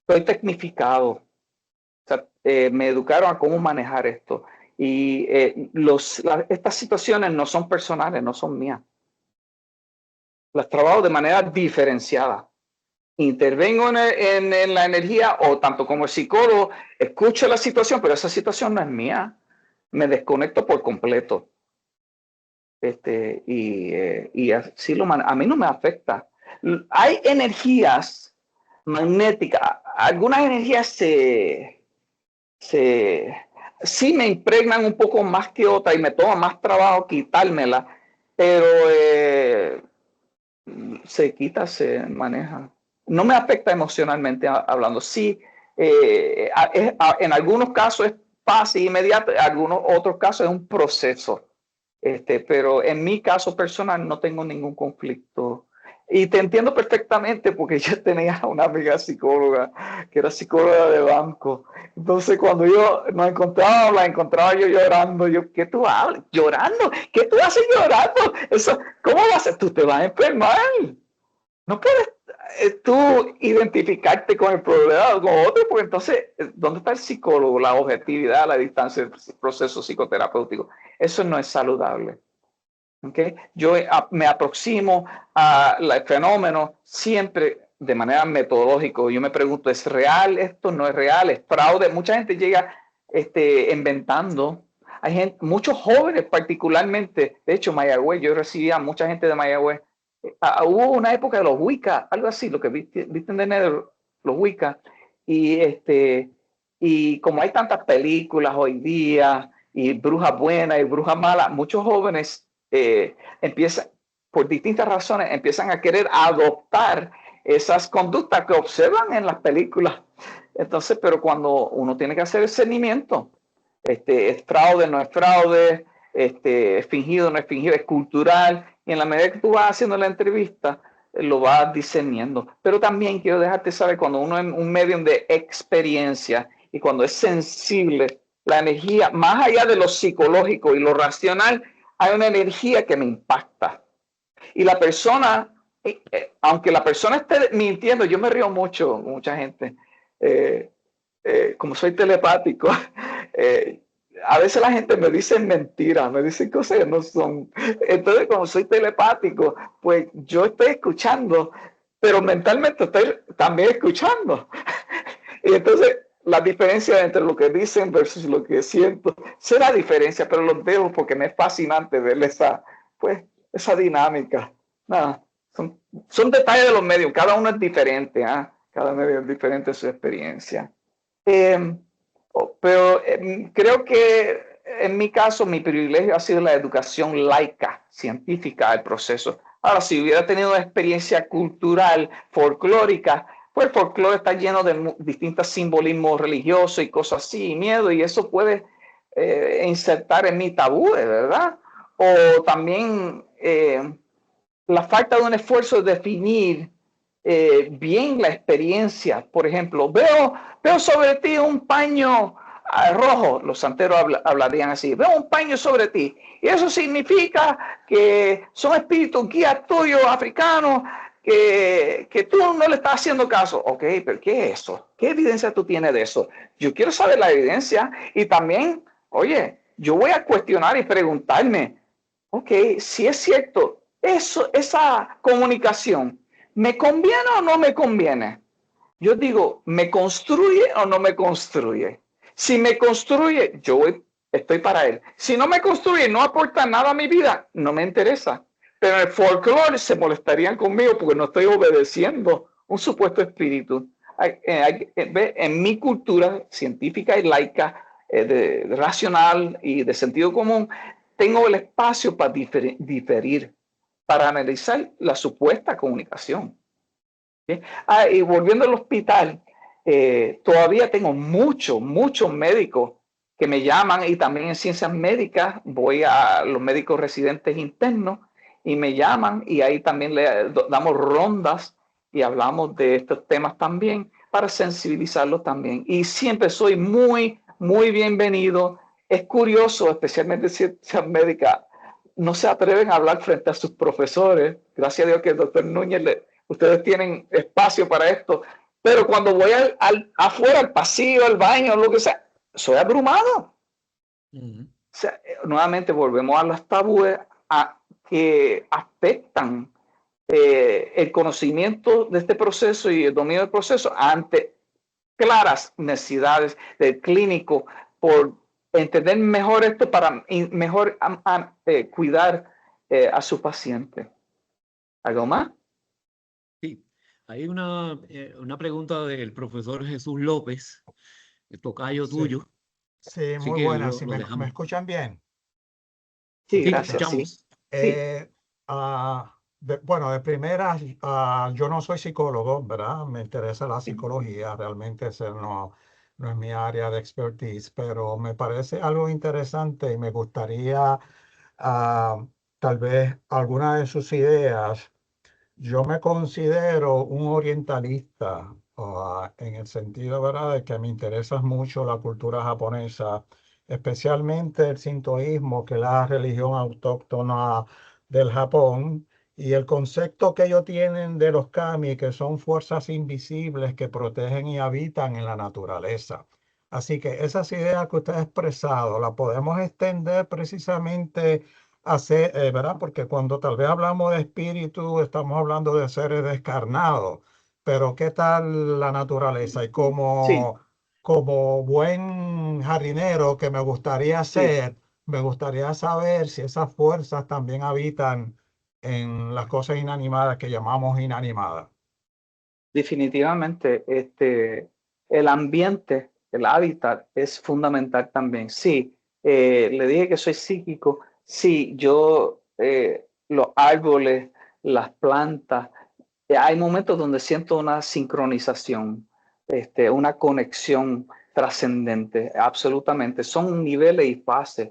soy tecnificado. O sea, me educaron a cómo manejar esto. Y estas situaciones no son personales, no son mías. Las trabajo de manera diferenciada. Intervengo en la energía o tanto como el psicólogo, escucho la situación, pero esa situación no es mía. Me desconecto por completo. Y así a mí no me afecta. Hay energías magnéticas, algunas energías sí me impregnan un poco más que otras y me toma más trabajo quitármela, pero se quita, se maneja. No me afecta emocionalmente hablando. Sí, en algunos casos es fácil, inmediato, en algunos otros casos es un proceso. Pero en mi caso personal no tengo ningún conflicto. Y te entiendo perfectamente porque yo tenía una amiga psicóloga que era psicóloga de banco. Entonces cuando yo nos encontraba, la encontraba yo llorando. Yo, ¿qué tú hablas? ¿Llorando? ¿Qué tú haces llorando? Eso, ¿cómo vas a? Tú te vas a enfermar. No puedes tú identificarte con el problema o con otro, porque entonces, ¿dónde está el psicólogo? La objetividad, la distancia del proceso psicoterapéutico. Eso no es saludable. ¿Okay? Yo me aproximo al fenómeno siempre de manera metodológica. Yo me pregunto, ¿es real esto? ¿No es real? ¿Es fraude? Mucha gente llega inventando. Hay gente, muchos jóvenes particularmente, de hecho Mayagüez, yo recibía a mucha gente de Mayagüez. Hubo una época de los Wicca, algo así, lo que visten de negro, los Wicca, y como hay tantas películas hoy día, y brujas buenas y brujas malas, muchos jóvenes empiezan, por distintas razones, empiezan a querer adoptar esas conductas que observan en las películas. Entonces, pero cuando uno tiene que hacer el seguimiento, es fraude, no es fraude, es fingido, no es fingido, es cultural, y en la medida que tú vas haciendo la entrevista, lo vas discerniendo. Pero también quiero dejarte saber, cuando uno es un medium de experiencia y cuando es sensible, la energía, más allá de lo psicológico y lo racional, hay una energía que me impacta. Y la persona, aunque la persona esté mintiendo, yo me río mucho con mucha gente, como soy telepático, a veces la gente me dice mentiras, me dicen cosas que no son. Entonces, como soy telepático, pues yo estoy escuchando pero mentalmente estoy también escuchando. Y entonces la diferencia entre lo que dicen versus lo que siento, sé la diferencia, pero los dejo porque me es fascinante ver esa dinámica. Nada, son detalles de los medios, cada uno es diferente, ¿eh? Cada medio es diferente su experiencia. Pero creo que en mi caso mi privilegio ha sido la educación laica, científica del proceso. Ahora, si hubiera tenido una experiencia cultural, folclórica, pues el folclore está lleno de distintos simbolismos religiosos y cosas así, y miedo, y eso puede insertar en mi tabú, ¿verdad? O también la falta de un esfuerzo de definir bien la experiencia. Por ejemplo, veo sobre ti un paño rojo, los santeros hablarían así, veo un paño sobre ti, y eso significa que son espíritus guías tuyos africanos que tú no le estás haciendo caso. Ok, pero ¿qué es eso? ¿Qué evidencia tú tienes de eso? Yo quiero saber la evidencia y también, oye, yo voy a cuestionar y preguntarme, ok, si es cierto, esa comunicación, ¿me conviene o no me conviene? Yo digo, ¿me construye o no me construye? Si me construye, estoy para él. Si no me construye, no aporta nada a mi vida, no me interesa. Pero en el folclore se molestarían conmigo porque no estoy obedeciendo un supuesto espíritu. En mi cultura científica y laica, racional y de sentido común, tengo el espacio para diferir, para analizar la supuesta comunicación. ¿Sí? Y volviendo al hospital, todavía tengo muchos médicos que me llaman, y también en ciencias médicas voy a los médicos residentes internos y me llaman, y ahí también le damos rondas y hablamos de estos temas también para sensibilizarlos también. Y siempre soy muy bienvenido. Es curioso, especialmente ciencias médicas, no se atreven a hablar frente a sus profesores. Gracias a Dios que el doctor Núñez ustedes tienen espacio para esto, pero cuando voy afuera, al pasillo, al baño, lo que sea, soy abrumado. O sea, nuevamente volvemos a los tabúes que afectan el conocimiento de este proceso y el dominio del proceso ante claras necesidades del clínico por entender mejor esto para mejor cuidar a su paciente. ¿Algo más? Sí, hay una pregunta del profesor Jesús López, el tocayo Sí, tuyo. sí, Así muy que buena. lo Si me dejamos. escuchan bien. Sí, Sí, te gracias, sí. escuchamos. Eh, bueno, de primera, yo no soy psicólogo, ¿verdad? Me interesa la psicología, realmente ese no es mi área de expertise, pero me parece algo interesante y me gustaría tal vez alguna de sus ideas. Yo me considero un orientalista, en el sentido, ¿verdad?, de que me interesa mucho la cultura japonesa, especialmente el sintoísmo, que es la religión autóctona del Japón, y el concepto que ellos tienen de los kami, que son fuerzas invisibles que protegen y habitan en la naturaleza. Así que esas ideas que usted ha expresado las podemos extender precisamente hacer, ¿verdad? Porque cuando tal vez hablamos de espíritu, estamos hablando de seres descarnados, pero ¿qué tal la naturaleza? Y Sí, como buen jardinero que me gustaría sí, ser, me gustaría saber si esas fuerzas también habitan en las cosas inanimadas que llamamos inanimadas. definitivamente. El ambiente, el hábitat es fundamental también. Sí, le dije que soy psíquico. Sí, los árboles, las plantas, hay momentos donde siento una sincronización, una conexión trascendente, absolutamente. Son niveles y fases.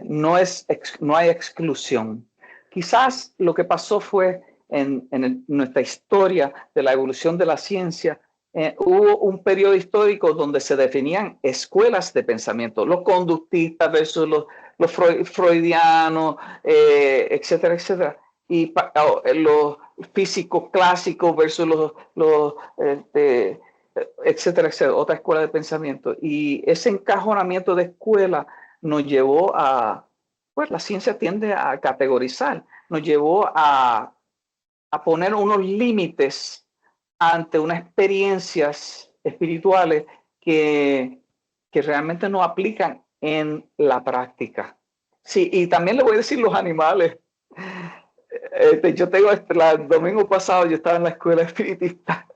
No hay exclusión. Quizás lo que pasó fue nuestra historia de la evolución de la ciencia, hubo un periodo histórico donde se definían escuelas de pensamiento, los conductistas versus los freudianos, etcétera, etcétera. Y los físicos clásicos versus etcétera, etcétera, otra escuela de pensamiento. Y ese encajonamiento de escuela nos llevó pues la ciencia tiende a categorizar, nos llevó a a poner unos límites ante unas experiencias espirituales que realmente no aplican en la práctica. Sí, y también le voy a decir los animales. Yo tengo, el domingo pasado yo estaba en la escuela espiritista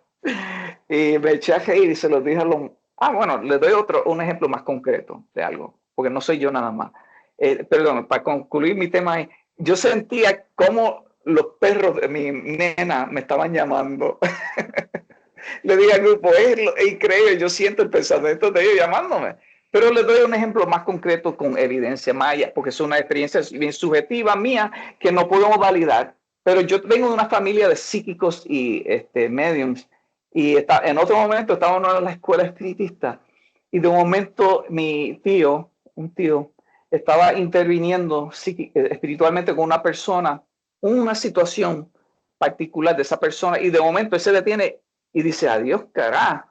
y me eché a reír y se los dije a los... bueno, les doy un ejemplo más concreto de algo, porque no soy yo nada más. Perdón, para concluir mi tema, yo sentía como los perros de mi nena me estaban llamando. Le dije al grupo, es increíble, yo siento el pensamiento de ellos llamándome. Pero les doy un ejemplo más concreto con evidencia maya, porque es una experiencia bien subjetiva mía que no podemos validar. Pero yo vengo de una familia de psíquicos y mediums. Y en otro momento estábamos en la escuela espiritista. Y de un momento un tío, estaba interviniendo espiritualmente con una persona, una situación particular de esa persona. Y de momento él se detiene y dice, adiós, carajo.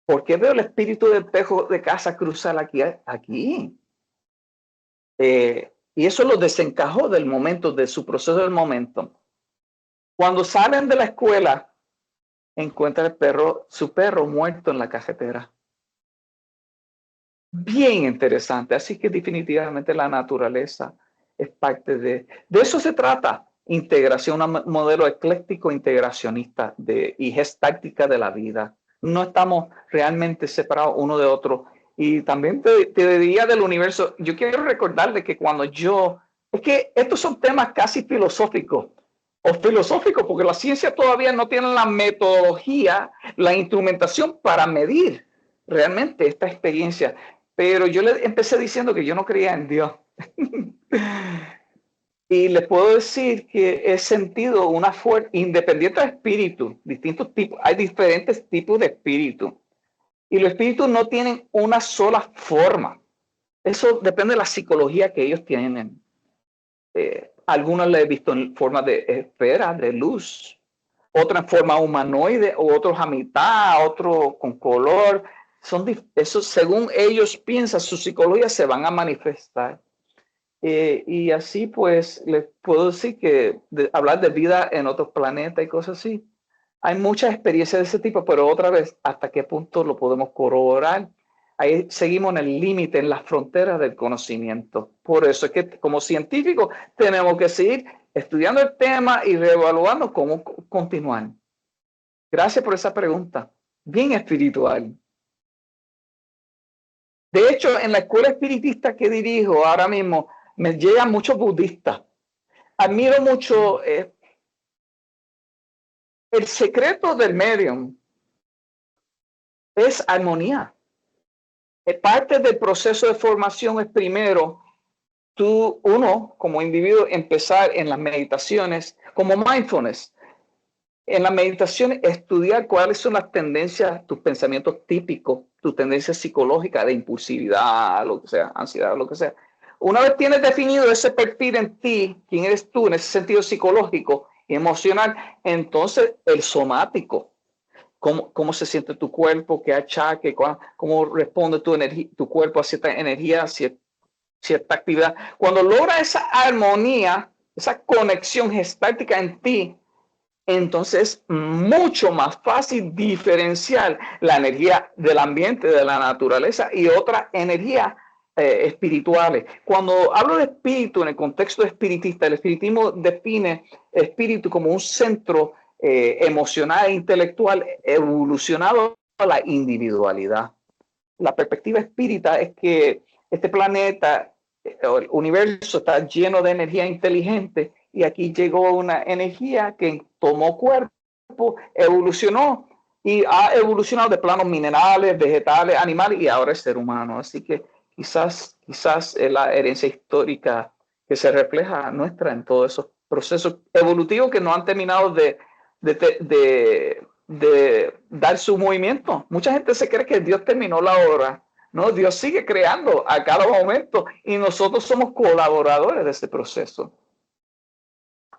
¿Por qué veo el espíritu del espejo de casa cruzar aquí? Y eso lo desencajó del momento, de su proceso del momento. Cuando salen de la escuela, encuentra su perro muerto en la carretera. Bien interesante. Así que definitivamente la naturaleza es parte de eso se trata. Integración, un modelo ecléctico integracionista y gestáltica de la vida. No estamos realmente separados uno de otro. Y también te diría del universo, yo quiero recordarle que es que estos son temas casi filosóficos, porque la ciencia todavía no tiene la metodología, la instrumentación para medir realmente esta experiencia. Pero yo le empecé diciendo que yo no creía en Dios. Y les puedo decir que he sentido una fuerza, independiente de espíritu, distintos tipos, hay diferentes tipos de espíritu. Y los espíritus no tienen una sola forma. Eso depende de la psicología que ellos tienen. Algunos le he visto en forma de esfera, de luz, otros en forma humanoide, otros a mitad, otros con color. Eso, según ellos piensan, su psicología se van a manifestar. Y así pues les puedo decir que hablar de vida en otros planetas y cosas así, hay muchas experiencias de ese tipo, pero otra vez, ¿hasta qué punto lo podemos corroborar? Ahí seguimos en el límite, en las fronteras del conocimiento. Por eso es que como científicos tenemos que seguir estudiando el tema y reevaluando cómo continuar. Gracias por esa pregunta. Bien espiritual. De hecho, en la escuela espiritista que dirijo ahora mismo, me llegan muchos budistas. Admiro mucho el secreto del medium es armonía. Parte del proceso de formación es primero uno como individuo empezar en las meditaciones como mindfulness. En la meditación estudiar cuáles son las tendencias, tus pensamientos típicos, tus tendencias psicológicas de impulsividad, lo que sea, ansiedad, lo que sea. Una vez tienes definido ese perfil en ti, quién eres tú en ese sentido psicológico y emocional, entonces el somático, cómo se siente tu cuerpo, qué achaque, cómo responde tu cuerpo a cierta energía, a cierta actividad. Cuando logra esa armonía, esa conexión gestáltica en ti, entonces es mucho más fácil diferenciar la energía del ambiente, de la naturaleza y otras energías espirituales. Cuando hablo de espíritu en el contexto espiritista, el espiritismo define espíritu como un centro emocional e intelectual evolucionado a la individualidad. La perspectiva espírita es que este planeta, el universo está lleno de energía inteligente y aquí llegó una energía que tomó cuerpo, evolucionó y ha evolucionado de planos minerales, vegetales, animales y ahora es ser humano. Así que quizás es la herencia histórica que se refleja nuestra en todos esos procesos evolutivos que no han terminado de dar su movimiento. Mucha gente se cree que Dios terminó la obra. No, Dios sigue creando a cada momento y nosotros somos colaboradores de ese proceso.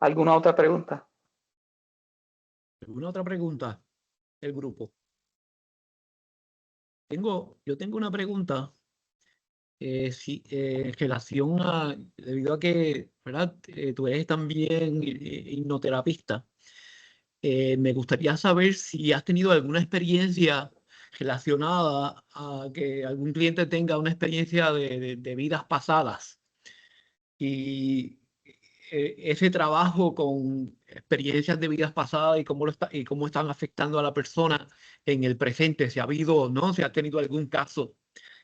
¿Alguna otra pregunta? ¿Alguna otra pregunta del grupo? Yo tengo una pregunta en relación debido a que, ¿verdad? Tú eres también hipnoterapista. Me gustaría saber si has tenido alguna experiencia relacionada a que algún cliente tenga una experiencia de vidas pasadas y ese trabajo con experiencias de vidas pasadas y cómo están afectando a la persona en el presente, si ha habido, ¿no? Si ha tenido algún caso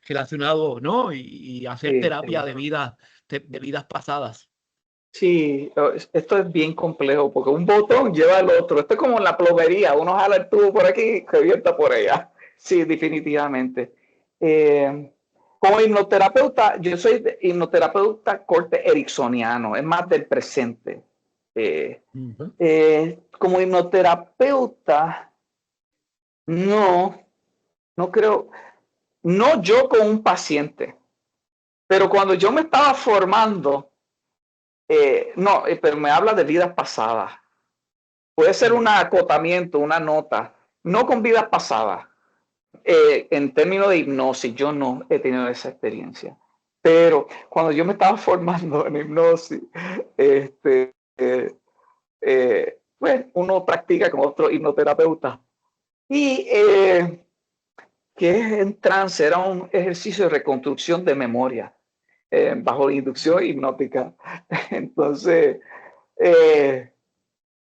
relacionado, ¿no? Y hacer terapia de vidas pasadas. Sí, esto es bien complejo porque un botón lleva al otro. Esto es como en la plomería, uno jala el tubo por aquí y revienta por allá. Sí, definitivamente. Como hipnoterapeuta, yo soy hipnoterapeuta corte ericksoniano, es más del presente. Como hipnoterapeuta, no creo, no yo con un paciente, pero cuando yo me estaba formando, pero me habla de vidas pasadas. Puede ser un acotamiento, una nota, no con vidas pasadas. En términos de hipnosis, yo no he tenido esa experiencia. Pero cuando yo me estaba formando en hipnosis, pues uno practica con otro hipnoterapeuta. Y que es en trance, era un ejercicio de reconstrucción de memoria bajo inducción hipnótica. Entonces,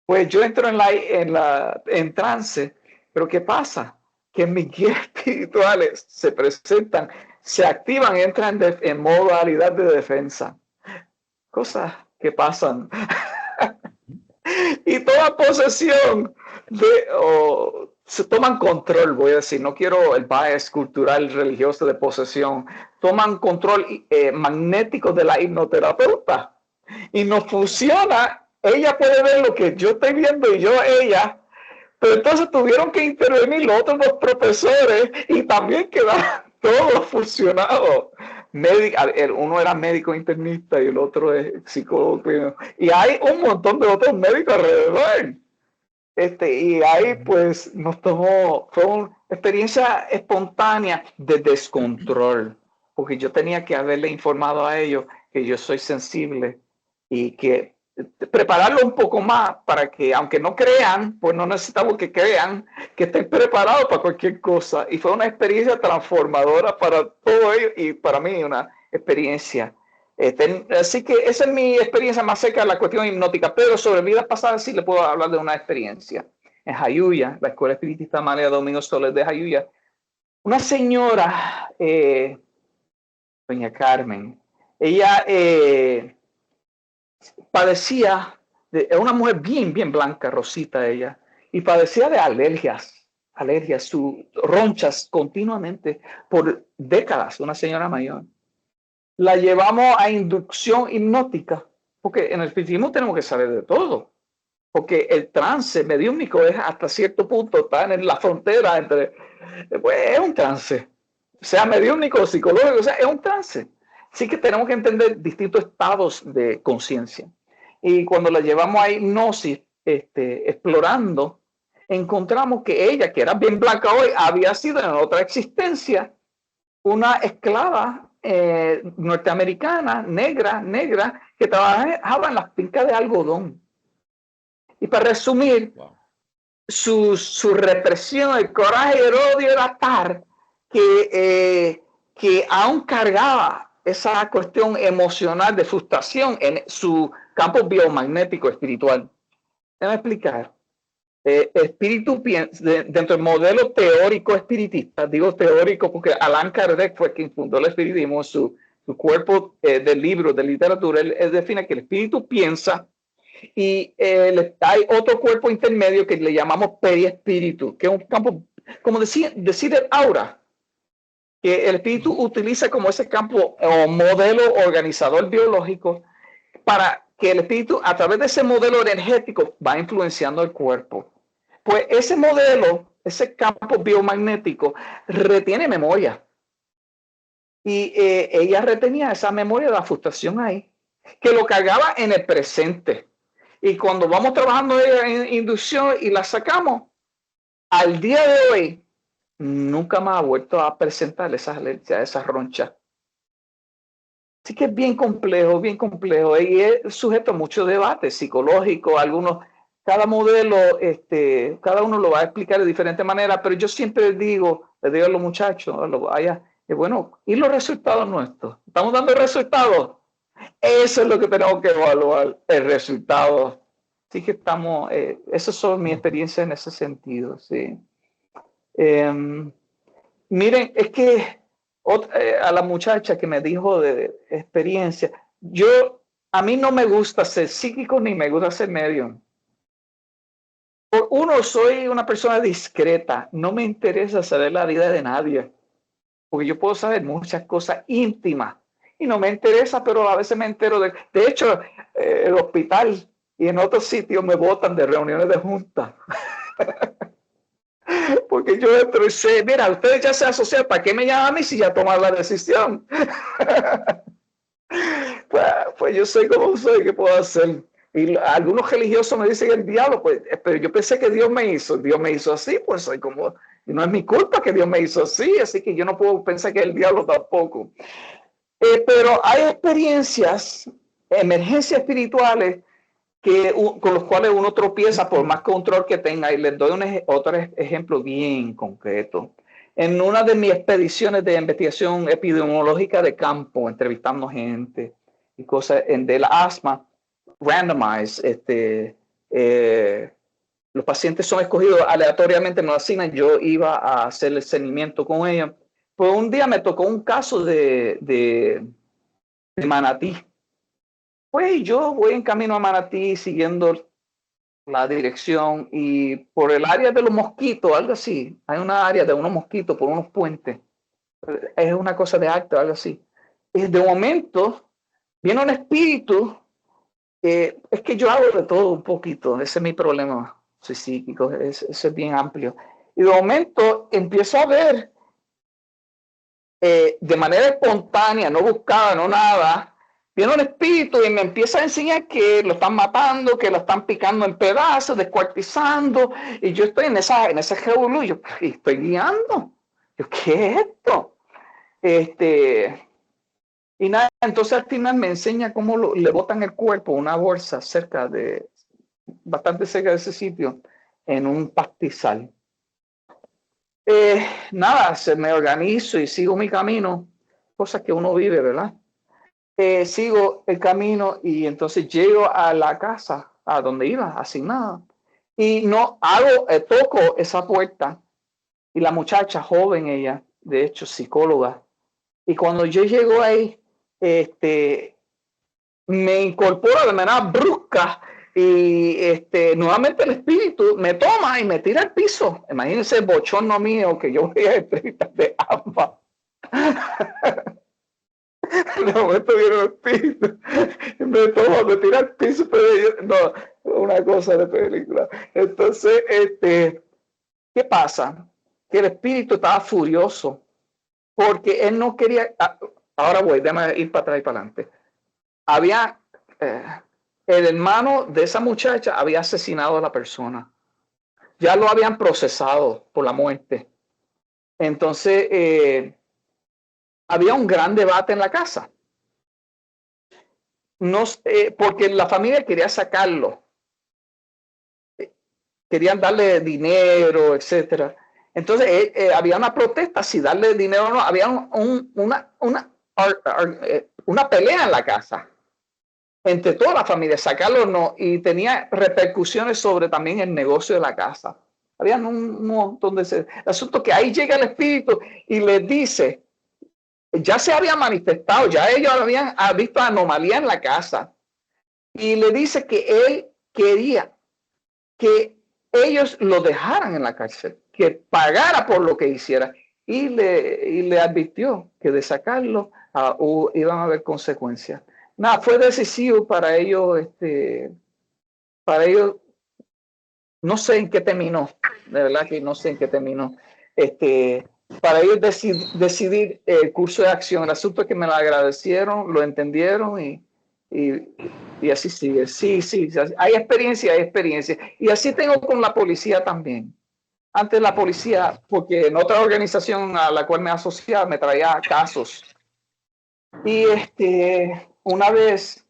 pues yo entro en trance, pero ¿qué pasa? Que mis guías espirituales se presentan, se activan, entran en modalidad de defensa. Cosas que pasan. Y toda posesión se toman control, voy a decir, no quiero el bias cultural religioso de posesión, toman control magnético de la hipnoterapeuta y nos fusiona. Ella puede ver lo que yo estoy viendo y yo ella, pero entonces tuvieron que intervenir los otros dos profesores y también quedaron todos fusionados. Uno era médico internista y el otro es psicólogo clínico. Y hay un montón de otros médicos alrededor. Y ahí pues fue una experiencia espontánea de descontrol, porque yo tenía que haberle informado a ellos que yo soy sensible y que prepararlo un poco más para que, aunque no crean, pues no necesitamos que crean, que estén preparados para cualquier cosa. Y fue una experiencia transformadora para todos ellos y para mí una experiencia. Así que esa es mi experiencia más cerca de la cuestión hipnótica, pero sobre vidas pasadas sí le puedo hablar de una experiencia. En Jayuya, la Escuela Espiritista María Domingo Soler de Jayuya, una señora, doña Carmen, ella padecía, era una mujer bien blanca, rosita ella, y padecía de alergias, ronchas continuamente por décadas, una señora mayor. La llevamos a inducción hipnótica, porque en el espiritismo tenemos que saber de todo, porque el trance mediúmico es hasta cierto punto, está en la frontera entre, pues es un trance, sea mediúmico o psicológico, o sea, es un trance. Así que tenemos que entender distintos estados de conciencia. Y cuando la llevamos a hipnosis, explorando, encontramos que ella, que era bien blanca hoy, había sido en otra existencia una esclava norteamericana, negra, que trabajaba en las fincas de algodón. Y para resumir, su represión, el coraje y el odio era tal que aún cargaba esa cuestión emocional de frustración en su campo biomagnético espiritual. Déjame explicar. Espíritu dentro del modelo teórico espiritista, digo teórico porque Allan Kardec fue quien fundó el espiritismo, su cuerpo de libros, de literatura, él define que el espíritu piensa y hay otro cuerpo intermedio que le llamamos periespíritu, que es un campo, como decir el aura, que el espíritu utiliza como ese campo o modelo organizador biológico para que el espíritu a través de ese modelo energético va influenciando el cuerpo. Pues ese modelo, ese campo biomagnético retiene memoria. Y ella retenía esa memoria de la frustración ahí, que lo cargaba en el presente. Y cuando vamos trabajando en inducción y la sacamos, al día de hoy, nunca más ha vuelto a presentar esas alergias, esas ronchas. Así que es bien complejo y es sujeto a mucho debate psicológico. Algunos cada modelo, cada uno lo va a explicar de diferente manera, pero yo siempre les digo a los muchachos, bueno, ¿y los resultados nuestros? ¿Estamos dando resultados? Eso es lo que tenemos que evaluar, el resultado. Así que esas son mis experiencias en ese sentido, sí. Miren, es que a la muchacha que me dijo de experiencia, a mí no me gusta ser psíquico ni me gusta ser medium. Soy una persona discreta, no me interesa saber la vida de nadie, porque yo puedo saber muchas cosas íntimas y no me interesa, pero a veces me entero de hecho, el hospital y en otros sitios me botan de reuniones de junta. Porque yo entro y sé, mira, ustedes ya se asocian, ¿para qué me llaman a mí si ya toman la decisión? pues yo soy como soy, ¿qué puedo hacer? Y algunos religiosos me dicen el diablo, pues, pero yo pensé que Dios me hizo así, pues soy como, y no es mi culpa que Dios me hizo así que yo no puedo pensar que el diablo tampoco. Pero hay experiencias, emergencias espirituales, con los cuales uno tropieza por más control que tenga. Y les doy otro ejemplo bien concreto. En una de mis expediciones de investigación epidemiológica de campo, entrevistando gente y cosas del asma, randomized, los pacientes son escogidos aleatoriamente, me lo asignan, yo iba a hacer el seguimiento con ellos. Pues un día me tocó un caso de Manatí. Pues yo voy en camino a Manatí siguiendo la dirección y por el área de los mosquitos, algo así. Hay una área de unos mosquitos por unos puentes. Es una cosa de acto, algo así. Y de momento viene un espíritu. Es que yo hago de todo un poquito. Ese es mi problema. Soy psíquico. Eso es bien amplio. Y de momento empiezo a ver de manera espontánea, no buscada, no nada. Viene un espíritu y me empieza a enseñar que lo están matando, que lo están picando en pedazos, descuartizando. Y yo estoy en ese revolú, yo estoy guiando. Yo, ¿qué es esto? Y nada, entonces al final me enseña cómo le botan el cuerpo, una bolsa bastante cerca de ese sitio, en un pastizal. Nada, se me organizo y sigo mi camino, cosas que uno vive, ¿verdad? Sigo el camino y entonces llego a la casa a donde iba, asignada. Y toco esa puerta y la muchacha joven, ella, de hecho psicóloga. Y cuando yo llego ahí, me incorporo de manera brusca y nuevamente el espíritu me toma y me tira al piso. Imagínense el bochorno mío que yo voy a entrevistar de ambas. De momento viene el espíritu, me toma, me tira al piso, pero no, una cosa de película. Entonces, ¿qué pasa? Que el espíritu estaba furioso porque él no quería. Ahora déjame ir para atrás y para adelante. El hermano de esa muchacha había asesinado a la persona. Ya lo habían procesado por la muerte. Entonces, había un gran debate en la casa. No, porque la familia quería sacarlo. Querían darle dinero, etcétera. Entonces, había una protesta, si darle dinero o no. Había una pelea en la casa entre toda la familia, sacarlo o no, y tenía repercusiones sobre también el negocio de la casa. Había un montón de... El asunto que ahí llega el espíritu y les dice, ya se había manifestado, ya ellos habían visto anomalía en la casa, y le dice que él quería que ellos lo dejaran en la cárcel, que pagara por lo que hiciera, y le advirtió que de sacarlo iban a haber consecuencias. Nada, fue decisivo para ellos, no sé en qué terminó, de verdad que no sé en qué terminó, para ellos decidir el curso de acción. El asunto es que me lo agradecieron, lo entendieron y así sigue. Sí, hay experiencia. Y así tengo con la policía también. Antes la policía, porque en otra organización a la cual me asociaba me traía casos. Y una vez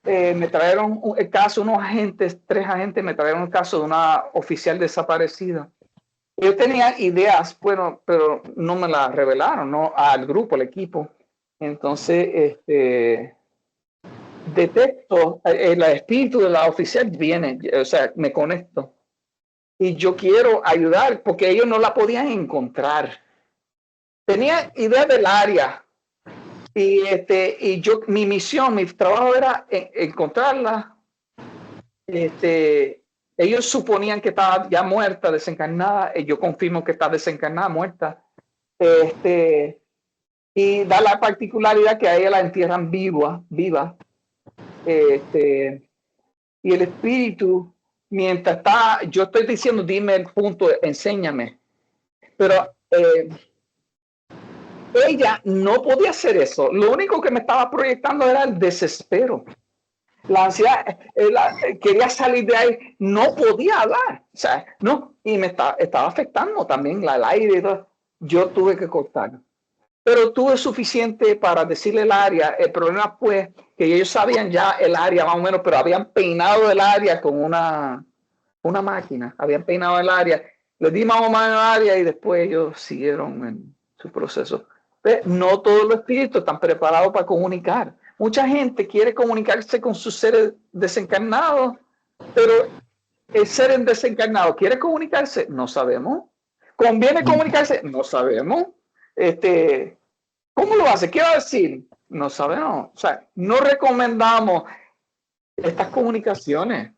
me trajeron el caso, unos agentes, 3 agentes me trajeron el caso de una oficial desaparecida. Yo tenía ideas, bueno, pero no me las revelaron, ¿no? Al grupo, al equipo. Entonces, detecto el espíritu de la oficial viene, o sea, me conecto. Y yo quiero ayudar porque ellos no la podían encontrar. Tenía idea del área. Y yo, mi misión, mi trabajo era encontrarla. Ellos suponían que estaba ya muerta, desencarnada. Y yo confirmo que está desencarnada, muerta. Y da la particularidad que a ella la entierran viva. Y el espíritu, mientras está, yo estoy diciendo, dime el punto, enséñame. Pero ella no podía hacer eso. Lo único que me estaba proyectando era el desespero. La ansiedad, quería salir de ahí, no podía hablar. O sea, no, y me estaba afectando también el aire y todo. Yo tuve que cortar. Pero tuve suficiente para decirle el área. El problema fue que ellos sabían ya el área más o menos, pero habían peinado el área con una máquina. Habían peinado el área. Les di más o menos el área y después ellos siguieron en su proceso. Pero no todos los espíritus están preparados para comunicar. Mucha gente quiere comunicarse con sus seres desencarnados, pero el ser desencarnado quiere comunicarse, no sabemos. ¿Conviene comunicarse? No sabemos. ¿Cómo lo hace? ¿Qué va a decir? No sabemos. O sea, no recomendamos estas comunicaciones,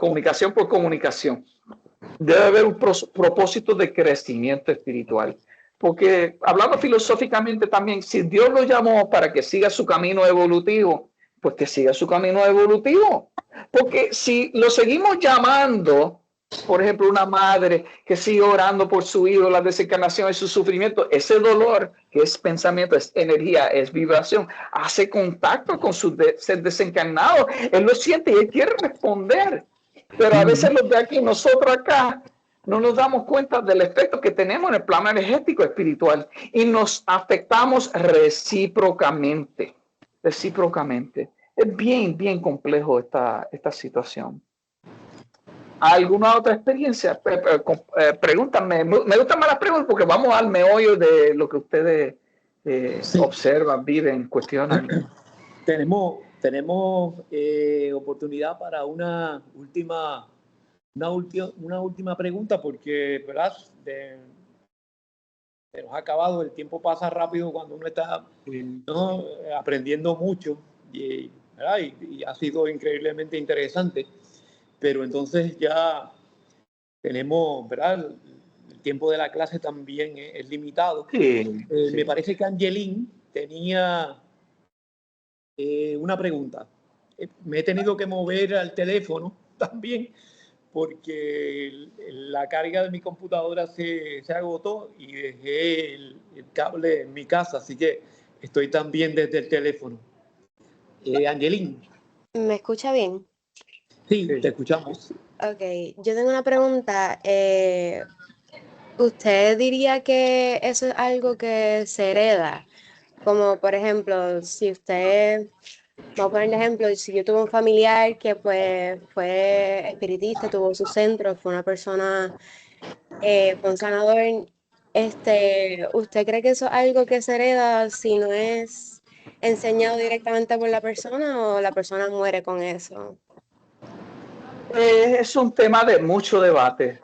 comunicación por comunicación. Debe haber un propósito de crecimiento espiritual. Porque hablando filosóficamente también, si Dios lo llamó para que siga su camino evolutivo, pues que siga su camino evolutivo. Porque si lo seguimos llamando, por ejemplo, una madre que sigue orando por su hijo, la desencarnación y su sufrimiento, ese dolor, que es pensamiento, es energía, es vibración, hace contacto con su ser desencarnado. Él lo siente y él quiere responder. Pero a veces los de aquí, nosotros acá, no nos damos cuenta del efecto que tenemos en el plano energético espiritual y nos afectamos recíprocamente. Es bien, bien complejo esta situación. ¿Alguna otra experiencia? Pregúntame. Me gustan más las preguntas porque vamos al meollo de lo que ustedes observan, viven, cuestionan. Tenemos oportunidad para una última pregunta porque, ¿verdad? Se nos ha acabado, el tiempo pasa rápido cuando uno está aprendiendo mucho y ha sido increíblemente interesante, pero entonces ya tenemos, ¿verdad? El tiempo de la clase también es limitado. Sí. Me parece que Angelín tenía una pregunta. Me he tenido que mover al teléfono también porque la carga de mi computadora se agotó y dejé el cable en mi casa, así que estoy también desde el teléfono. Angelín. ¿Me escucha bien? Sí, te escuchamos. Ok, yo tengo una pregunta. ¿Usted diría que eso es algo que se hereda? Como por ejemplo, si usted, vamos a poner el ejemplo, si yo tuve un familiar que pues fue espiritista, tuvo su centro, fue una persona, fue un sanador, ¿usted cree que eso es algo que se hereda si no es enseñado directamente por la persona o la persona muere con eso? Es un tema de mucho debate.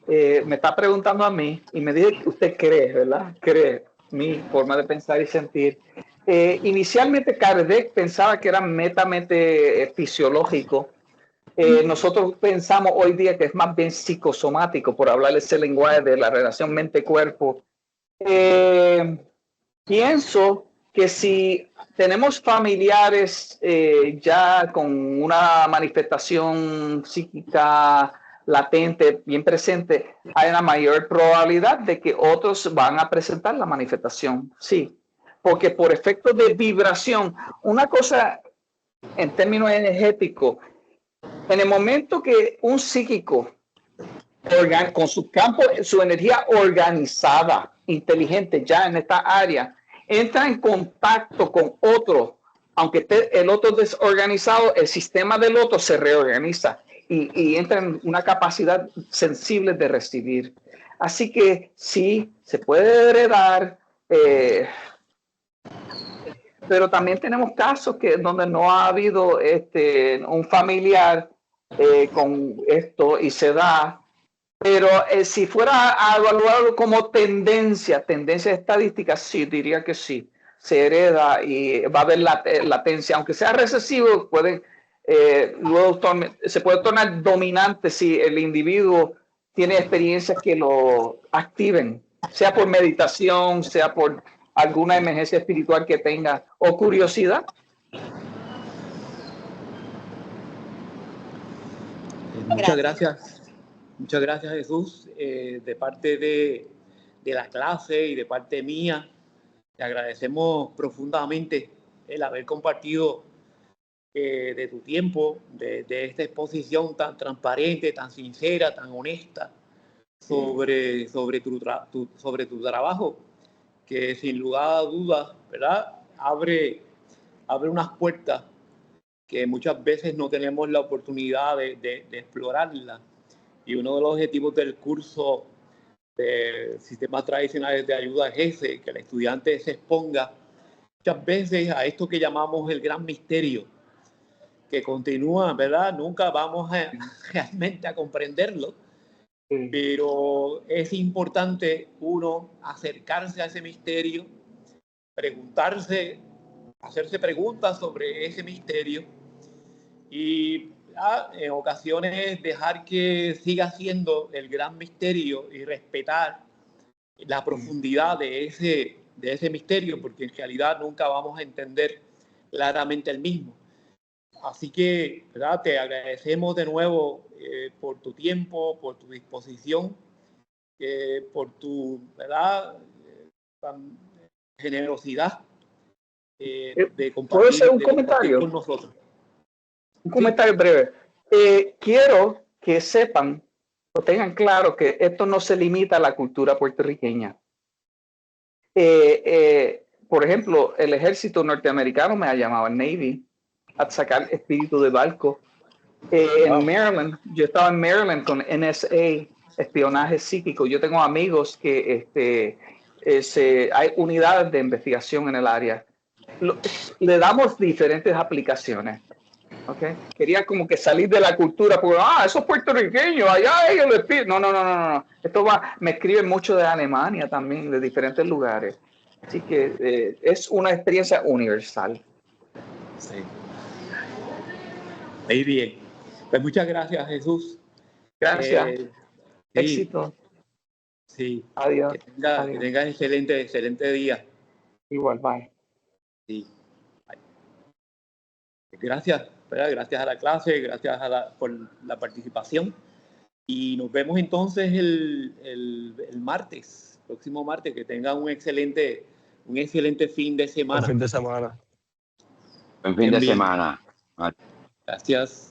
Me está preguntando a mí y me dice que usted cree, ¿verdad? Cree mi forma de pensar y sentir. Inicialmente Kardec pensaba que era netamente fisiológico. Nosotros pensamos hoy día que es más bien psicosomático, por hablar ese lenguaje de la relación mente-cuerpo. Pienso que si tenemos familiares ya con una manifestación psíquica latente, bien presente, hay una mayor probabilidad de que otros van a presentar la manifestación. Sí, porque por efecto de vibración, una cosa en términos energéticos, en el momento que un psíquico con su campo, su energía organizada, inteligente ya en esta área, entra en contacto con otro aunque esté el loto desorganizado, el sistema del loto se reorganiza y entra en una capacidad sensible de recibir. Así que sí, se puede heredar, pero también tenemos casos donde no ha habido un familiar con esto y se da. Pero si fuera a evaluarlo como tendencia estadística, sí, diría que sí. Se hereda y va a haber latencia. Aunque sea recesivo, luego se puede tornar dominante si el individuo tiene experiencias que lo activen, sea por meditación, sea por alguna emergencia espiritual que tenga o curiosidad. Muchas gracias. Muchas gracias, Jesús. De parte de la clase y de parte mía, te agradecemos profundamente el haber compartido de tu tiempo, de esta exposición tan transparente, tan sincera, tan honesta sobre tu trabajo, que sin lugar a dudas, ¿verdad? Abre unas puertas que muchas veces no tenemos la oportunidad de explorarlas. Y uno de los objetivos del curso de sistemas tradicionales de ayuda es ese, que el estudiante se exponga muchas veces a esto que llamamos el gran misterio, que continúa, ¿verdad? Nunca vamos realmente a comprenderlo, pero es importante uno acercarse a ese misterio, hacerse preguntas sobre ese misterio y en ocasiones dejar que siga siendo el gran misterio y respetar la profundidad de ese misterio, porque en realidad nunca vamos a entender claramente el mismo. Así que, ¿verdad? Te agradecemos de nuevo por tu tiempo, por tu disposición, por tu, ¿verdad? Generosidad de compartir, ¿Puedo hacer un comentario con nosotros. Un comentario breve. Quiero que sepan o tengan claro que esto no se limita a la cultura puertorriqueña. Por ejemplo, el ejército norteamericano me ha llamado, el Navy, a sacar espíritu de barco. En Maryland, yo estaba en Maryland con NSA, espionaje psíquico. Yo tengo amigos que hay unidades de investigación en el área. Le damos diferentes aplicaciones. Okay. Quería como que salir de la cultura, porque esos puertorriqueños, allá ellos les piden. No. Esto me escriben mucho de Alemania también, de diferentes lugares. Así que es una experiencia universal. Sí. Muy bien. Pues muchas gracias, Jesús. Gracias. Éxito. Sí. Adiós. Que tengas excelente día. Igual, bye. Sí. Bye. Gracias, ¿verdad? Gracias a la clase, gracias por la participación. Y nos vemos entonces el martes, próximo martes. Que tengan un excelente fin de semana. Buen fin de semana. Buen fin de semana. Gracias.